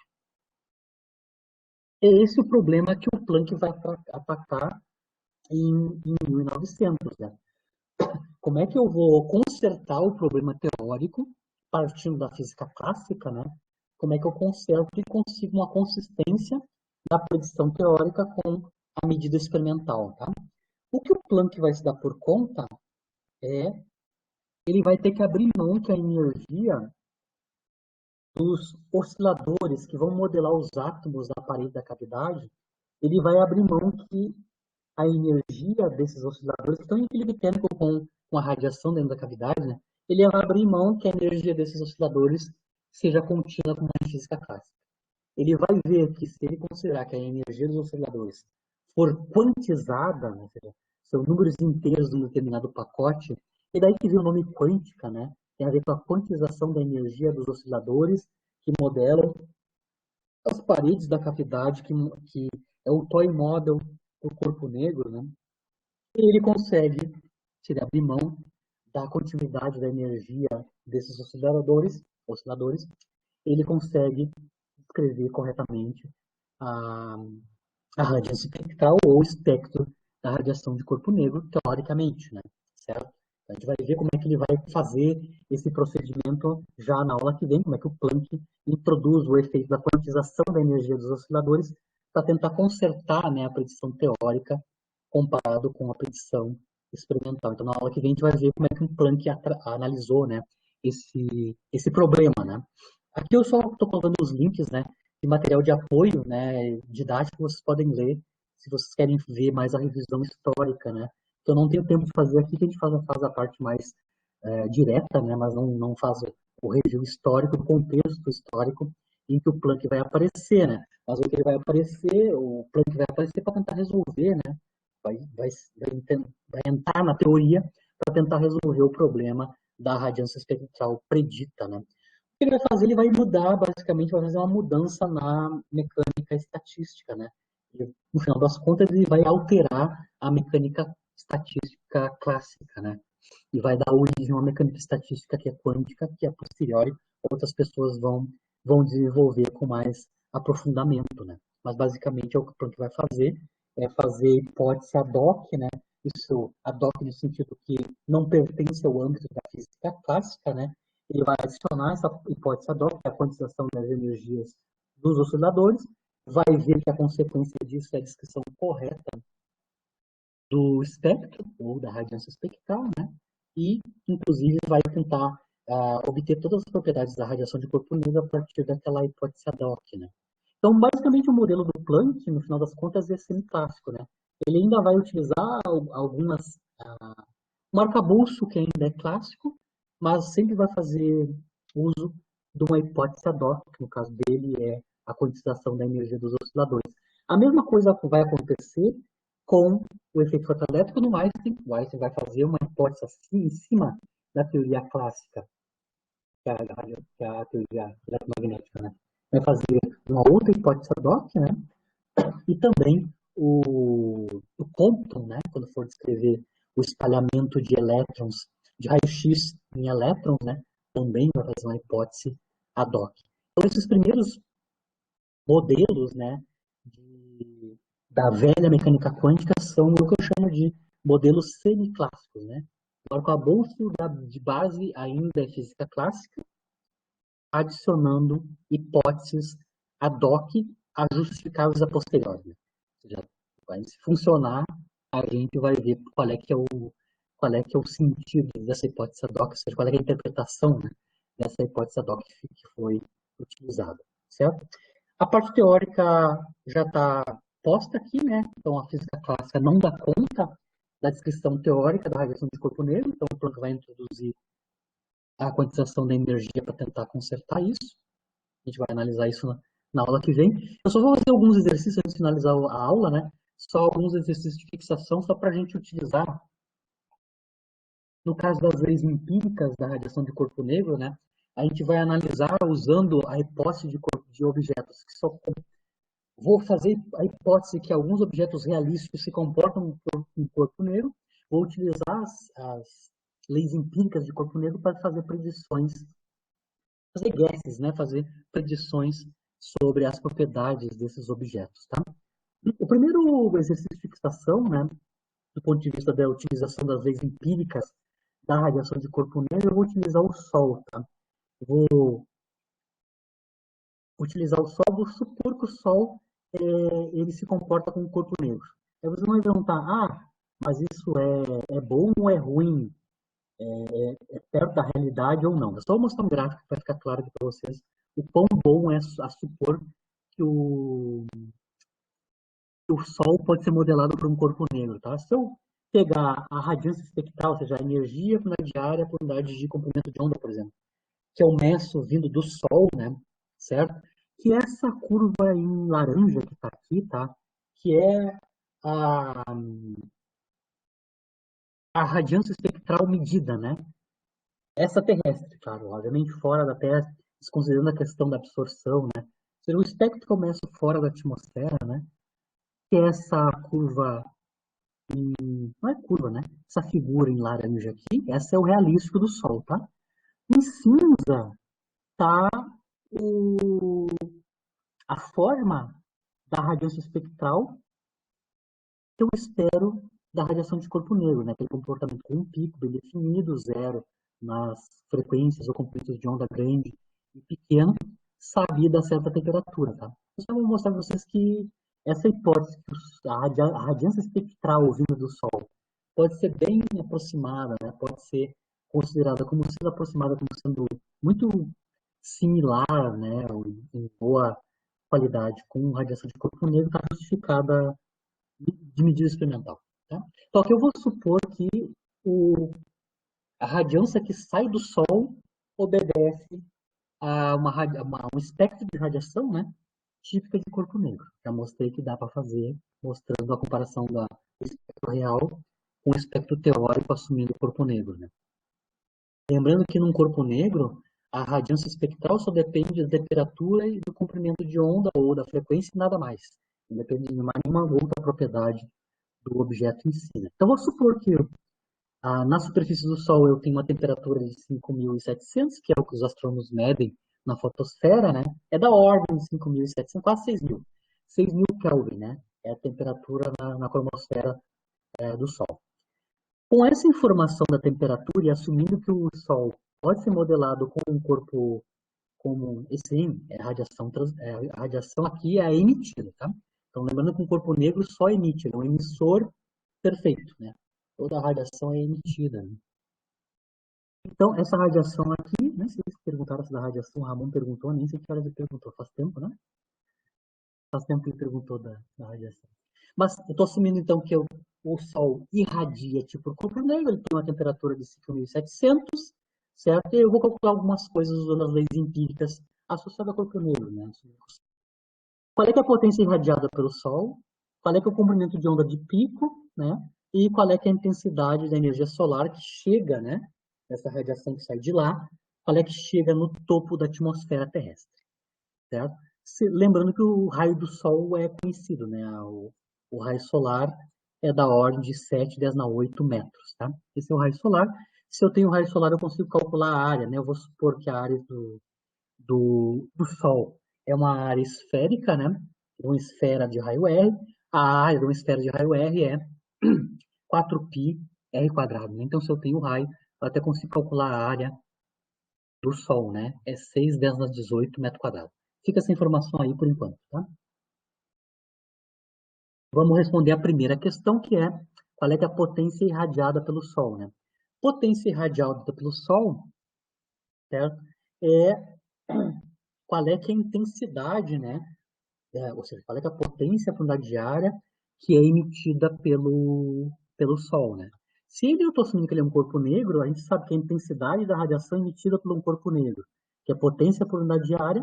É esse o problema que o Planck vai atacar em 1900, né? Como é que eu vou consertar o problema teórico partindo da física clássica, né? Como é que eu conserto e consigo uma consistência da predição teórica com a medida experimental, tá? O que o Planck vai se dar por conta é ele vai ter que abrir mão que a energia dos osciladores que vão modelar os átomos da parede da cavidade, ele vai abrir mão que a energia desses osciladores, que estão em equilíbrio térmico com a radiação dentro da cavidade, né? Ele vai abrir mão que a energia desses osciladores seja contínua como na física clássica. Ele vai ver que se ele considerar que a energia dos osciladores for quantizada, né, ou seja, são números inteiros de um determinado pacote, E daí que vem o nome quântica, né? Tem a ver com a quantização da energia dos osciladores que modelam as paredes da cavidade, que é o toy model do corpo negro, né? E ele consegue, se ele abrir mão da continuidade da energia desses osciladores, ele consegue descrever corretamente a, a radiância espectral ou o espectro da radiação de corpo negro, teoricamente, né? Certo? A gente vai ver como é que ele vai fazer esse procedimento já na aula que vem, como é que o Planck introduz o efeito da quantização da energia dos osciladores para tentar consertar, né, a predição teórica comparado com a predição experimental. Então, na aula que vem, a gente vai ver como é que o Planck analisou, né, esse problema, né. Aqui eu só estou colocando os links, né, de material de apoio, né, didático, vocês podem ler se vocês querem ver mais a revisão histórica, né. Que eu não tenho tempo de fazer aqui, que a gente faz a parte mais direta, né, mas não faz o review histórico, o contexto histórico em que o Planck vai aparecer, né. Mas o que ele vai aparecer, o Planck vai aparecer para tentar resolver, né, vai entrar na teoria para tentar resolver o problema da radiância espectral predita, né. O que ele vai fazer? Ele vai mudar, basicamente, vai fazer uma mudança na mecânica estatística, né. E, no final das contas, ele vai alterar a mecânica estatística clássica, né? E vai dar origem a uma mecânica estatística que é quântica, que a posteriori outras pessoas vão desenvolver com mais aprofundamento, né? Mas basicamente é o que o Planck vai fazer, é fazer hipótese ad hoc, né? Isso ad hoc no sentido que não pertence ao âmbito da física clássica, né? Ele vai adicionar essa hipótese ad hoc, que é a quantização das energias dos osciladores, vai ver que a consequência disso é a descrição correta do espectro, ou da radiância espectral, né? E, inclusive, vai tentar obter todas as propriedades da radiação de corpo negro a partir daquela hipótese ad hoc, né? Então, basicamente, o modelo do Planck, no final das contas, é semiclássico, né? Ele ainda vai utilizar algumas um arcabouço que ainda é clássico, mas sempre vai fazer uso de uma hipótese ad hoc, que no caso dele é a quantização da energia dos osciladores. A mesma coisa vai acontecer com o efeito fotoelétrico no Einstein. O Einstein vai fazer uma hipótese assim, em cima da teoria clássica, que é a teoria eletromagnética, né? Vai fazer uma outra hipótese ad hoc, né? E também o Compton, né? Quando for descrever o espalhamento de elétrons, de raio-x em elétrons, né? Também vai fazer uma hipótese ad hoc. Então, esses primeiros modelos, né, da velha mecânica quântica são o que eu chamo de modelos semiclássicos, né? O arcabouço de base ainda é física clássica, adicionando hipóteses ad hoc a justificáveis a posteriori. Ou seja, vai funcionar, a gente vai ver qual é que é o sentido dessa hipótese ad hoc, ou seja, qual é a interpretação, né, dessa hipótese ad hoc que foi utilizada, certo? A parte teórica já está posta aqui, né? Então a física clássica não dá conta da descrição teórica da radiação de corpo negro, então o Planck vai introduzir a quantização da energia para tentar consertar isso. A gente vai analisar isso na aula que vem. Eu só vou fazer alguns exercícios antes de finalizar a aula, né? Só alguns exercícios de fixação, só para a gente utilizar, no caso das leis empíricas da radiação de corpo negro, né? A gente vai analisar usando a hipótese de objetos que só vou fazer a hipótese que alguns objetos realísticos se comportam em corpo negro, vou utilizar as leis empíricas de corpo negro para fazer predições, fazer guesses, né? Fazer predições sobre as propriedades desses objetos, tá? O primeiro exercício de fixação, né, do ponto de vista da utilização das leis empíricas da radiação de corpo negro, eu vou utilizar o Sol, tá? Vou utilizar o Sol, vou supor que o Sol ele se comporta como um corpo negro. Aí você vai perguntar, mas isso é bom ou é ruim? É perto da realidade ou não? Eu só vou mostrar um gráfico para ficar claro aqui para vocês o quão bom é a supor que o Sol pode ser modelado por um corpo negro, tá? Se eu pegar a radiância espectral, ou seja, a energia por unidade diária por unidade de comprimento de onda, por exemplo, que eu meço vindo do Sol, né? Certo? Que essa curva em laranja que está aqui, tá? Que é a, a radiância espectral medida, né? Essa terrestre, claro, obviamente fora da Terra, desconsiderando a questão da absorção, né? Ou seja, o espectro começa fora da atmosfera, né? Que é essa curva, não é curva, né? Essa figura em laranja aqui, essa é o realístico do Sol, tá? Em cinza tá o, a forma da radiância espectral que eu espero da radiação de corpo negro, né? Aquele comportamento com um pico bem definido, zero nas frequências ou comprimentos de onda grande e pequeno, sabida a certa temperatura, tá? Eu só vou mostrar para vocês que essa hipótese, que a radiância espectral vinda do Sol pode ser bem aproximada, né? Pode ser considerada como sendo aproximada, como sendo muito similar, né? Ou em boa qualidade com radiação de corpo negro, está justificada de medida experimental. Tá? Só que eu vou supor que o, a radiância que sai do Sol obedece a um espectro de radiação, né, típica de corpo negro. Já mostrei que dá para fazer, mostrando a comparação do espectro real com o espectro teórico assumindo o corpo negro. Né? Lembrando que num corpo negro, a radiância espectral só depende da temperatura e do comprimento de onda ou da frequência e nada mais. Não depende de nenhuma outra propriedade do objeto em si. Né? Então, vamos supor que na superfície do Sol eu tenho uma temperatura de 5.700, que é o que os astrônomos medem na fotosfera, né? É da ordem de 5.700, quase 6.000. 6.000 Kelvin, né? É a temperatura na cromosfera do Sol. Com essa informação da temperatura e assumindo que o Sol pode ser modelado como um corpo, como sim, a radiação aqui é emitida, tá? Então, lembrando que um corpo negro só emite, ele é um emissor perfeito, né? Toda a radiação é emitida. Né? Então, essa radiação aqui, nem sei se perguntaram se da radiação, o Ramon perguntou, nem sei que hora ele perguntou, faz tempo, né? Faz tempo que ele perguntou da radiação. Mas eu estou assumindo então que o Sol irradia tipo o corpo negro, ele tem uma temperatura de 5.700, certo? E eu vou calcular algumas coisas usando as leis empíricas associadas ao corpo negro, né? Qual é, que é a potência irradiada pelo Sol? Qual é, que é o comprimento de onda de pico, né? E qual é, que é a intensidade da energia solar que chega, né? Essa radiação que sai de lá, qual é que chega no topo da atmosfera terrestre, certo? Lembrando que o raio do Sol é conhecido, né? O raio solar é da ordem de 7, 10 na 8 metros, tá? Esse é o raio solar. Se eu tenho raio solar, eu consigo calcular a área, né? Eu vou supor que a área do Sol é uma área esférica, né? Uma esfera de raio R. A área de uma esfera de raio R é 4π R quadrado. Né? Então, se eu tenho raio, eu até consigo calcular a área do Sol, né? É 6, 10 na 18 metro quadrado. Fica essa informação aí por enquanto, tá? Vamos responder a primeira questão, que é qual é, que é a potência irradiada pelo Sol, né? Potência irradiada pelo Sol, certo? É qual é que é a intensidade, né? Ou seja, qual é, que é a potência diária que é emitida pelo Sol, né? Se eu estou assumindo que ele é um corpo negro, a gente sabe que a intensidade da radiação emitida por um corpo negro, que é a potência por unidade diária,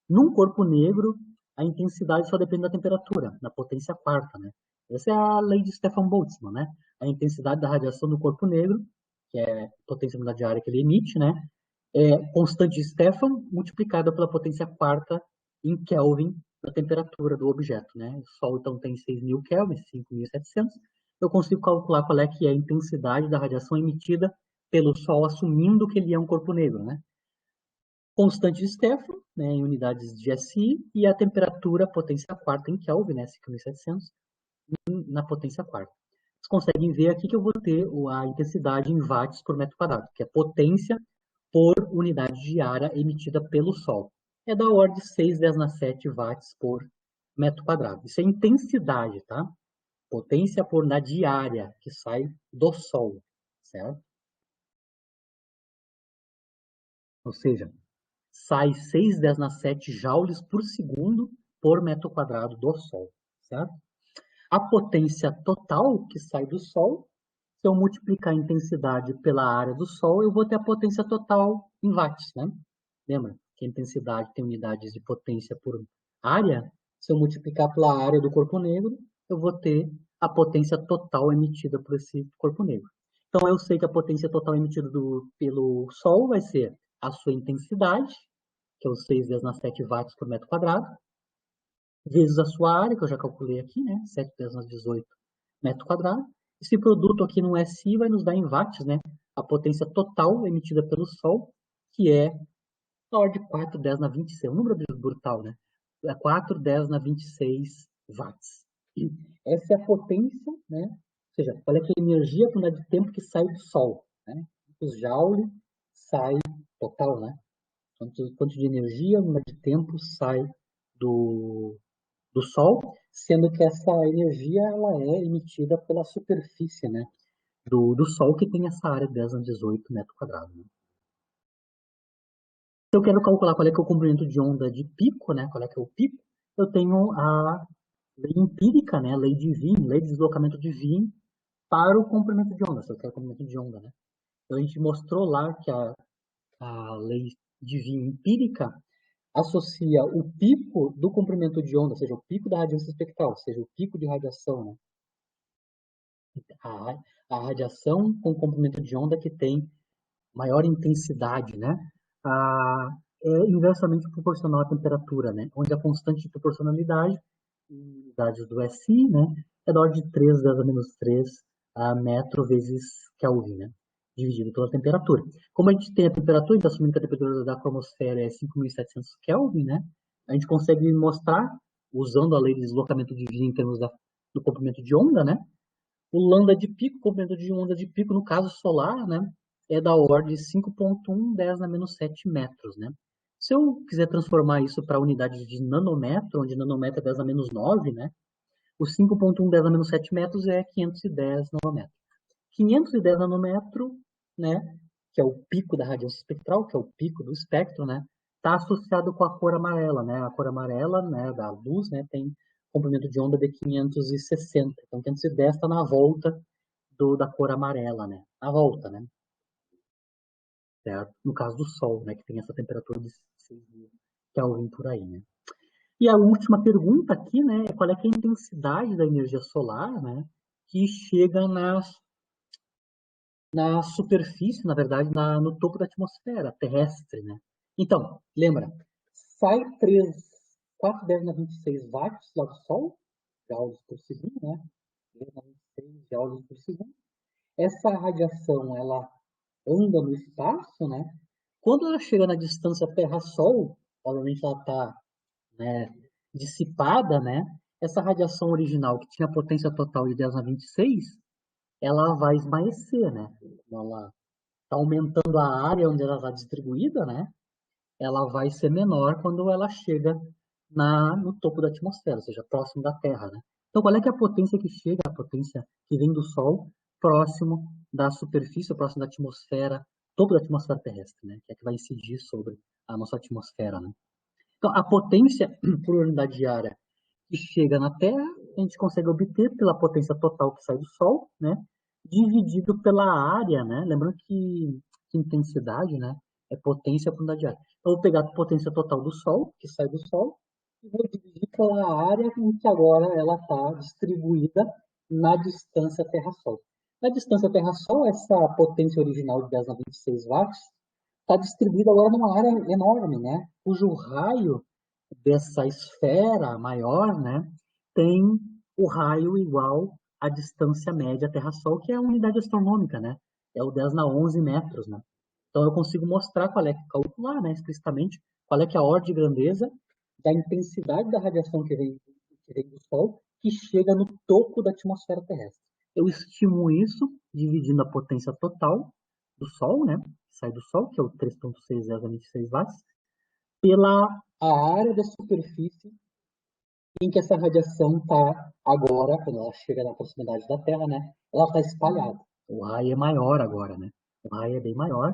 num corpo negro, a intensidade só depende da temperatura, da potência quarta, né? Essa é a lei de Stefan Boltzmann, né? A intensidade da radiação do corpo negro, que é a potência por unidade diária que ele emite, né? É constante de Stefan multiplicada pela potência quarta em Kelvin da temperatura do objeto, né? O Sol, então, tem 6.000 Kelvin, 5.700. Eu consigo calcular qual é que é a intensidade da radiação emitida pelo Sol, assumindo que ele é um corpo negro, né? Constante de Stefan, né, em unidades de SI, e a temperatura, potência quarta em Kelvin, né, 5.700, na potência quarta. Vocês conseguem ver aqui que eu vou ter a intensidade em watts por metro quadrado, que é potência por unidade diária emitida pelo Sol. É da ordem de 6, 10 na 7 watts por metro quadrado. Isso é intensidade, tá? Potência por unidade diária que sai do Sol, certo? Ou seja, sai 6, 10 na 7 joules por segundo por metro quadrado do Sol, certo? A potência total que sai do Sol, se eu multiplicar a intensidade pela área do Sol, eu vou ter a potência total em watts, né? Lembra que a intensidade tem unidades de potência por área? Se eu multiplicar pela área do corpo negro, eu vou ter a potência total emitida por esse corpo negro. Então, eu sei que a potência total emitida pelo Sol vai ser a sua intensidade, que é os 6 vezes na 7 watts por metro quadrado, vezes a sua área, que eu já calculei aqui, né? 7 vezes na 18 metro quadrado. Esse produto aqui no SI vai nos dar em watts, né? A potência total emitida pelo Sol, que é a ordem de 4,10 na 26, um número brutal, né? É 4,10 na 26 watts. E essa é a potência, né? Ou seja, qual é a energia por unidade de tempo que sai do Sol, né? Os joule sai total, né? Quanto de energia, unidade de tempo sai do Sol, sendo que essa energia ela é emitida pela superfície, né? Do Sol, que tem essa área 10 a 18 metros quadrados. Né? Se eu quero calcular qual é que é o comprimento de onda de pico, né? Qual é que é o pico? Eu tenho a lei empírica, né? Lei de Wien, lei de deslocamento de Wien para o comprimento de onda, se eu quero comprimento de onda, né? Então a gente mostrou lá que a lei de Wien empírica associa o pico do comprimento de onda, ou seja, o pico da radiância espectral, ou seja, o pico de radiação, né? a, a radiação com comprimento de onda que tem maior intensidade, né? Ah, é inversamente proporcional à temperatura, né? Onde a constante de proporcionalidade, unidades do SI, né? É da ordem de 3 × 10⁻³ metro vezes Kelvin, né? Dividido pela temperatura. Como a gente tem a temperatura, então assumindo que a temperatura da atmosfera é 5.700 Kelvin, né? A gente consegue mostrar, usando a lei de deslocamento de Wien em termos do comprimento de onda, né? O lambda de pico, comprimento de onda de pico, no caso solar, né, é da ordem de 5,1 10⁻⁷ metros, né? Se eu quiser transformar isso para unidade de nanômetro, onde nanômetro é 10⁻⁹, né? O 5,1 10⁻⁷ metros é 510 nanômetros. 510 nanômetros, né, que é o pico da radiância espectral, que é o pico do espectro, né, está associado com a cor amarela, né? A cor amarela, né, da luz, né, tem comprimento de onda de 560. Então, 510 está na volta da cor amarela, né? Na volta, né? Certo? No caso do Sol, né, que tem essa temperatura de 6.000 Kelvin por aí, né? E a última pergunta aqui, né, é qual é, que é a intensidade da energia solar, né, que chega na superfície, na verdade, no topo da atmosfera terrestre, né? Então, lembra, sai 4,10 na 26 watts lá do Sol, joules por segundo, né? 10 na 26 joules por segundo. Essa radiação, ela anda no espaço, né? Quando ela chega na distância Terra-Sol, obviamente ela está, né, dissipada, né? Essa radiação original, que tinha potência total de 10 na 26, ela vai esmaecer, né? Ela está aumentando a área onde ela está distribuída, né? Ela vai ser menor quando ela chega no topo da atmosfera, ou seja, próximo da Terra, né? Então, qual é que é a potência que chega, a potência que vem do Sol, próximo da superfície, próximo da atmosfera, topo da atmosfera terrestre, né? Que é que vai incidir sobre a nossa atmosfera, né? Então, a potência por unidade de área que chega na Terra, a gente consegue obter pela potência total que sai do Sol, né? Dividido pela área, né? Lembrando que intensidade, né? É potência por unidade de área. Então, eu vou pegar a potência total do Sol, que sai do Sol, e vou dividir pela área em que agora ela está distribuída na distância Terra-Sol. Na distância Terra-Sol, essa potência original de 10 a 26 watts está distribuída agora numa área enorme, né? Cujo raio dessa esfera maior, né, tem o raio igual à distância média Terra-Sol, que é a unidade astronômica, né? É o 10 na 11 metros, né? Então eu consigo mostrar qual é, calcular, né, explicitamente, qual é que é a ordem de grandeza da intensidade da radiação que vem do Sol, que chega no topo da atmosfera terrestre. Eu estimo isso dividindo a potência total do Sol, né, que sai do Sol, que é o 3,6 a 26 watts, pela a área da superfície em que essa radiação está agora, quando ela chega na proximidade da Terra, né? Ela está espalhada. O raio é maior agora, né? O raio é bem maior,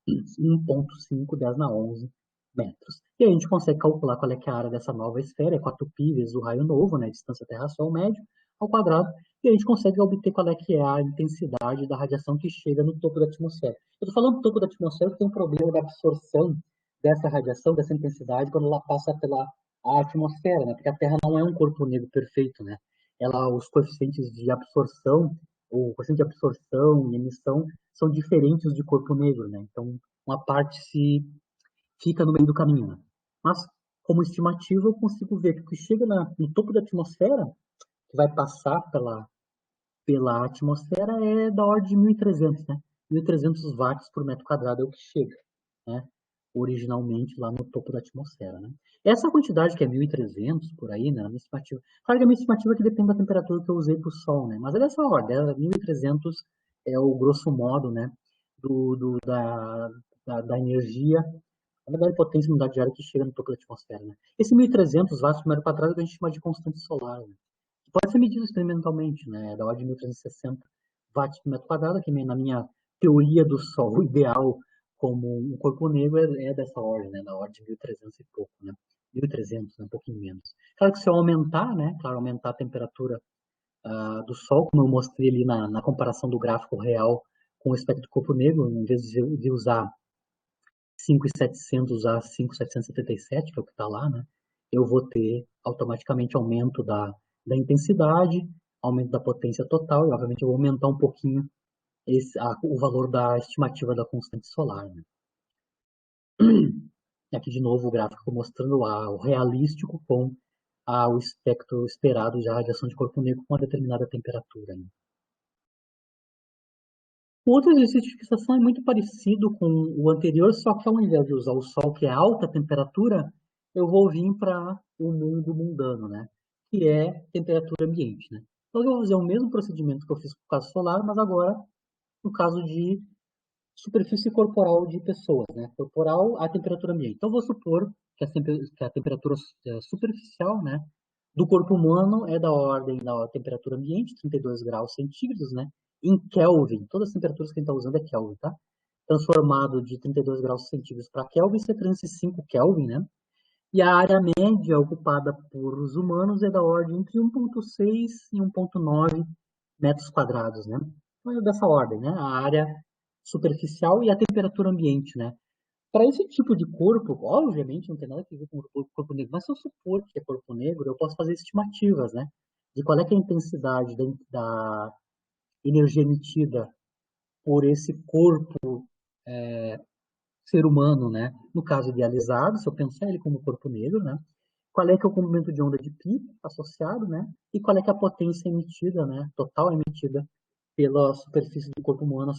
1,5 10 na 11 metros. E a gente consegue calcular qual é, que é a área dessa nova esfera, é 4 π vezes o raio novo, né? Distância Terra-Sol médio, ao quadrado, e a gente consegue obter qual é que é a intensidade da radiação que chega no topo da atmosfera. Eu estou falando do topo da atmosfera porque tem um problema da absorção dessa radiação, dessa intensidade, quando ela passa pela atmosfera, né? Porque a Terra não é um corpo negro perfeito, né? Ela, os coeficientes de absorção, o coeficiente de absorção e emissão são diferentes de corpo negro, né? Então, uma parte se fica no meio do caminho, né? Mas, como estimativa, eu consigo ver que o que chega no topo da atmosfera, que vai passar pela atmosfera, é da ordem de 1.300, né? 1.300 watts por metro quadrado é o que chega, né? Originalmente lá no topo da atmosfera, né? Essa quantidade que é 1.300 por aí, né? A minha estimativa, claro que a minha estimativa é que depende da temperatura que eu usei para o Sol, né? Mas é dessa ordem, 1.300 é o grosso modo, né? Da energia, na verdade, potência e unidade de área que chega no topo da atmosfera, né? Esse 1.300 watts por metro quadrado é o que a gente chama de constante solar, né? Pode ser medido experimentalmente, né? Da ordem de 1.360 watts por metro quadrado, que na minha teoria do Sol ideal como um corpo negro é dessa ordem, né? Da ordem de 1.300 e pouco, né? 1.300, né? Um pouquinho menos. Claro que se eu aumentar, né? Claro, aumentar a temperatura do Sol, como eu mostrei ali na comparação do gráfico real com o espectro do corpo negro, em vez de usar 5.700 a 5.777, que é o que está lá, né? Eu vou ter automaticamente aumento da intensidade, aumento da potência total, e obviamente eu vou aumentar um pouquinho o valor da estimativa da constante solar, né? Aqui de novo o gráfico mostrando o realístico com o espectro esperado de radiação de corpo negro com uma determinada temperatura, né? O outro exercício de fixação é muito parecido com o anterior, só que ao invés de usar o Sol, que é alta temperatura, eu vou vir para o mundo mundano, né? Que é temperatura ambiente, né? Então, eu vou fazer o mesmo procedimento que eu fiz com o caso solar, mas agora no caso de superfície corporal de pessoas, né? Corporal a temperatura ambiente. Então, eu vou supor que a temperatura superficial, né? Do corpo humano é da ordem da temperatura ambiente, 32 graus centígrados, né? Em Kelvin, todas as temperaturas que a gente está usando é Kelvin, tá? Transformado de 32 graus centígrados para Kelvin, isso é 305 Kelvin, né? E a área média ocupada por os humanos é da ordem entre 1,6 e 1,9 metros quadrados, né? Então, é dessa ordem, né? A área superficial e a temperatura ambiente, né? Para esse tipo de corpo, obviamente não tem nada a ver com o corpo negro, mas se eu supor que é corpo negro, eu posso fazer estimativas, né? De qual é, que é a intensidade da energia emitida por esse corpo ser humano, né? No caso idealizado, se eu pensar ele como corpo negro, né? Qual é que é o comprimento de onda de pico associado, né? E qual é que é a potência emitida, né? Total emitida pela superfície do corpo humano,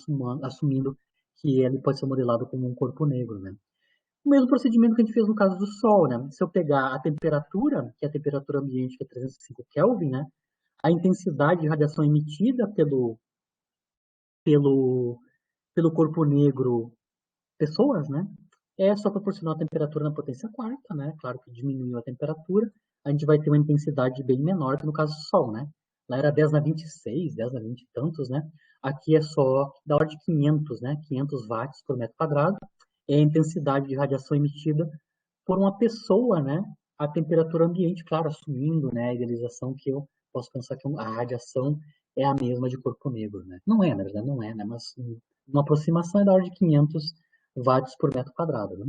assumindo que ele pode ser modelado como um corpo negro, né? O mesmo procedimento que a gente fez no caso do Sol, né? Se eu pegar a temperatura, que é a temperatura ambiente, que é 305 Kelvin, né? A intensidade de radiação emitida pelo, pelo corpo negro, pessoas, né? É só proporcional à temperatura na potência quarta, né? Claro que diminuiu a temperatura, a gente vai ter uma intensidade bem menor que no caso do Sol, né? Lá era 10 na 26, 10 na 20 e tantos, né? Aqui é só da ordem de 500, né? 500 watts por metro quadrado. É a intensidade de radiação emitida por uma pessoa, né? A temperatura ambiente, claro, assumindo, né, a idealização que eu posso pensar que a radiação é a mesma de corpo negro, né? Não é, na verdade, não é, né? Mas uma aproximação é da ordem de 500 watts por metro quadrado, né?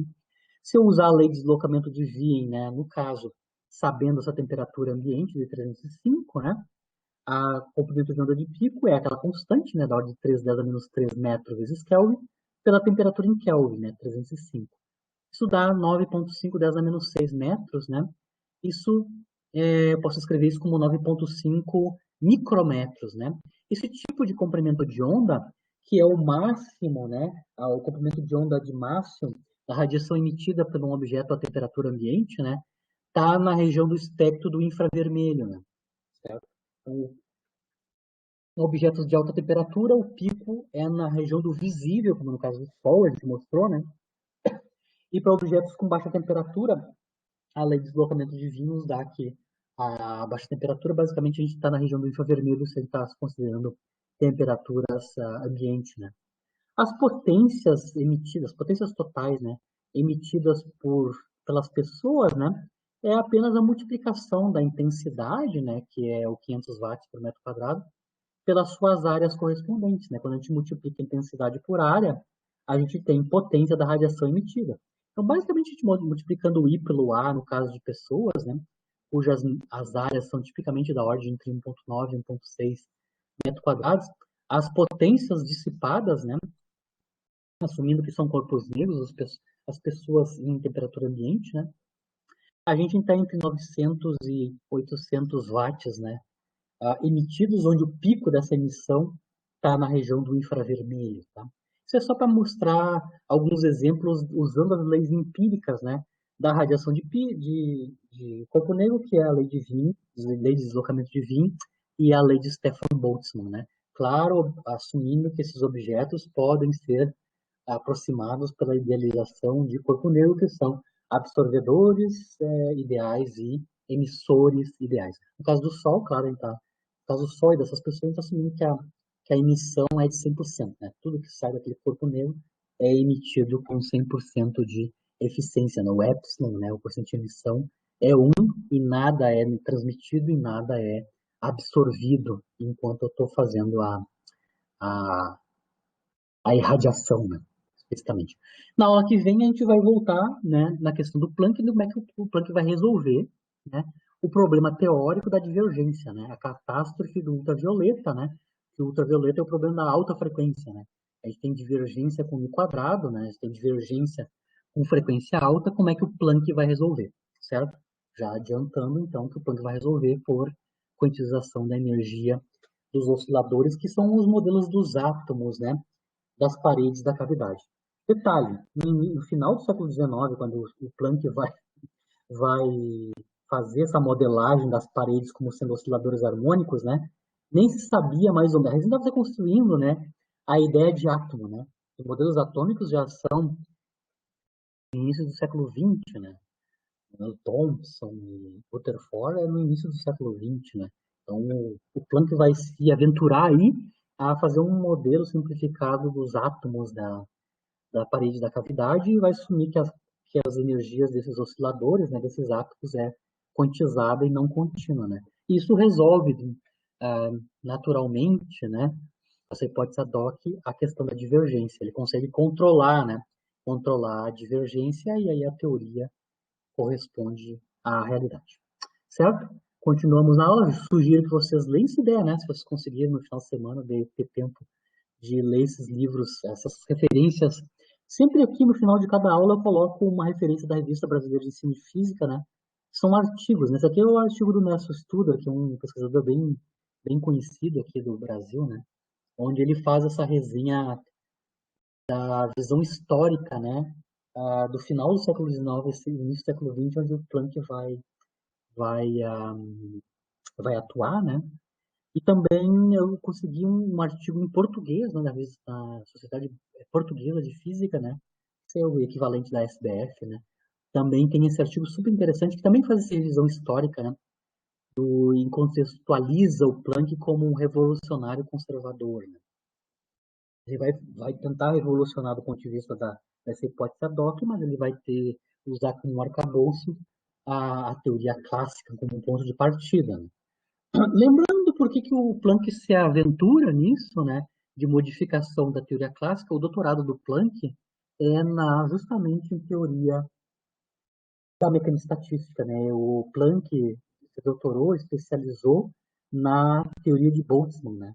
Se eu usar a lei de deslocamento de Wien, né, no caso, sabendo essa temperatura ambiente de 305, né, a comprimento de onda de pico é aquela constante, né, da ordem de 3 10 a menos 3 metros vezes Kelvin, pela temperatura em Kelvin, né, 305. Isso dá 9,5 10 a menos 6 metros, né? Isso, eu posso escrever isso como 9,5 micrometros, né? Esse tipo de comprimento de onda, que é o máximo, né? O comprimento de onda de máximo da radiação emitida por um objeto à temperatura ambiente, né? Está na região do espectro do infravermelho, né? Certo? Então, em objetos de alta temperatura, o pico é na região do visível, como no caso do Sol, a gente mostrou, né? E para objetos com baixa temperatura, a lei de deslocamento de Wien nos dá que a baixa temperatura, basicamente, a gente está na região do infravermelho, se a gente está considerando temperaturas ambiente, né? As potências emitidas, potências totais, né, emitidas pelas pessoas, né, é apenas a multiplicação da intensidade, né, que é o 500 watts por metro quadrado, pelas suas áreas correspondentes, né? Quando a gente multiplica a intensidade por área, a gente tem potência da radiação emitida. Então, basicamente, a gente multiplicando o I pelo A, no caso de pessoas, né? Cujas as áreas são tipicamente da ordem entre 1,9 e 1,6 metros quadrados, as potências dissipadas, né, assumindo que são corpos negros, as pessoas em temperatura ambiente, né, a gente está entre 900 e 800 watts, né, emitidos, onde o pico dessa emissão está na região do infravermelho. Tá? Isso é só para mostrar alguns exemplos usando as leis empíricas, né, da radiação de corpo negro, que é a lei de Wien, lei de deslocamento de Wien, e a lei de Stefan Boltzmann. Né? Claro, assumindo que esses objetos podem ser aproximados pela idealização de corpo negro, que são absorvedores ideais e emissores ideais. No caso do Sol, claro, no caso do Sol e dessas pessoas, a gente está assumindo que a emissão é de 100%. Né? Tudo que sai daquele corpo negro é emitido com 100% de eficiência. Né? O epsilon, né, o porcento de emissão, é 1 e nada é transmitido e nada é absorvido enquanto eu estou fazendo a, a irradiação, né? Especificamente. Na aula que vem a gente vai voltar, né, na questão do Planck e como é que o Planck vai resolver, né, o problema teórico da divergência, né, a catástrofe do ultravioleta, né, que o ultravioleta é o problema da alta frequência, né. A gente tem divergência com o quadrado, né, a gente tem divergência com frequência alta, como é que o Planck vai resolver, certo? Já adiantando, então, que o Planck vai resolver por quantização da energia dos osciladores, que são os modelos dos átomos, né, das paredes da cavidade. Detalhe, no final do século XIX, quando o Planck vai fazer essa modelagem das paredes como sendo osciladores harmônicos, né, nem se sabia mais ou menos, a gente estava construindo, né, a ideia de átomo, né, os modelos atômicos já são no início do século XX, né, o Thomson e Rutherford é no início do século XX, né, então o Planck vai se aventurar aí a fazer um modelo simplificado dos átomos da parede da cavidade e vai assumir que as energias desses osciladores, né, desses átomos, é quantizada e não contínua. Né? Isso resolve naturalmente, né, essa hipótese ad hoc, a questão da divergência. Ele consegue controlar, né, controlar a divergência e aí a teoria corresponde à realidade. Certo? Continuamos na aula. Sugiro que vocês leiam essa ideia, né? Se vocês conseguirem no final de semana ter tempo de ler esses livros, essas referências. Sempre aqui no final de cada aula eu coloco uma referência da Revista Brasileira de Ensino de Física, né? São artigos, né? Esse aqui é o artigo do Nelson Studer, que é um pesquisador bem conhecido aqui do Brasil, né? Onde ele faz essa resenha da visão histórica, né? Do final do século XIX e início do século XX, onde o Planck vai, vai atuar, né? E também eu consegui um artigo em português, né, da Sociedade Portuguesa de Física, né, que é o equivalente da SBF, né. Também tem esse artigo super interessante que também faz essa revisão histórica, né, e contextualiza o Planck como um revolucionário conservador. Né. Ele vai tentar revolucionar do ponto de vista dessa hipótese ad hoc, mas ele vai usar como arcabouço a teoria clássica como um ponto de partida. Né. Lembrando por que o Planck se aventura nisso, né, de modificação da teoria clássica, o doutorado do Planck é justamente em teoria da mecânica estatística, né? O Planck se doutorou, especializou na teoria de Boltzmann, né,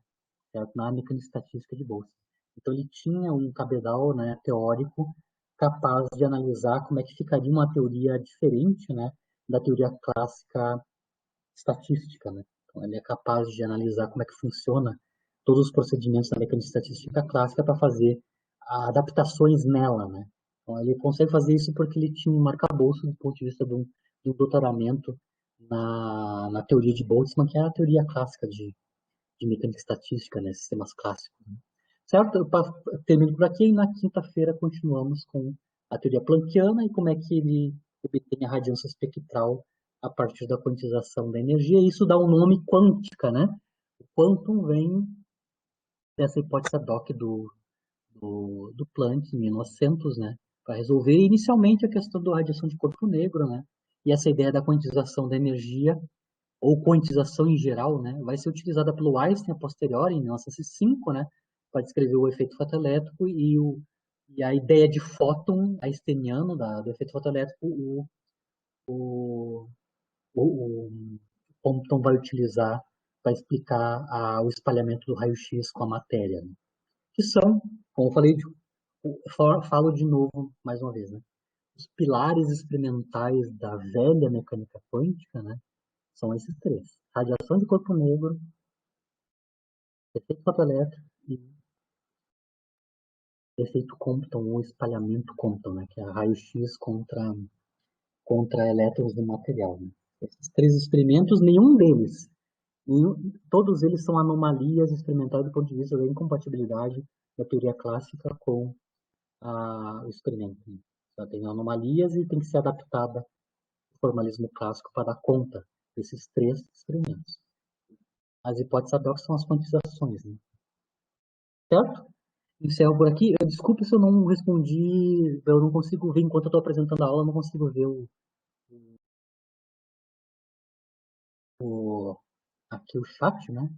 certo? Na mecânica estatística de Boltzmann. Então ele tinha um cabedal, né, teórico capaz de analisar como é que ficaria uma teoria diferente, né, da teoria clássica estatística, né? Então, ele é capaz de analisar como é que funciona todos os procedimentos da mecânica estatística clássica para fazer adaptações nela, né? Então, ele consegue fazer isso porque ele tinha um arcabouço do ponto de vista do doutoramento na teoria de Boltzmann, que é a teoria clássica de mecânica estatística, né? Sistemas clássicos. Né? Certo? Eu termino por aqui e na quinta-feira continuamos com a teoria planckiana e como é que ele obtém a radiância espectral a partir da quantização da energia. Isso dá um nome quântica, né? O quantum vem dessa hipótese ad hoc do Planck em 1900, né? Para resolver inicialmente a questão da radiação de corpo negro, né? E essa ideia da quantização da energia ou quantização em geral, né, vai ser utilizada pelo Einstein a posteriori, em 1905, né, para descrever o efeito fotoelétrico e a ideia de fóton einsteiniano do efeito fotoelétrico, o Compton vai utilizar para explicar o espalhamento do raio-x com a matéria, né? Que são, como eu falei, falo de novo mais uma vez, né? Os pilares experimentais da velha mecânica quântica, né? São esses três: radiação de corpo negro, efeito fotoelétrico e efeito Compton ou espalhamento Compton, né? Que é raio-x contra elétrons do material, né? Esses três experimentos, todos eles são anomalias experimentais do ponto de vista da incompatibilidade da teoria clássica com o experimento, né? Ela tem anomalias e tem que ser adaptada ao formalismo clássico para dar conta desses três experimentos. As hipóteses ad hoc são as quantizações, né? Certo? Encerro por aqui. Desculpe se eu não respondi, eu não consigo ver, enquanto eu estou apresentando a aula, eu não consigo ver aqui o chat, né?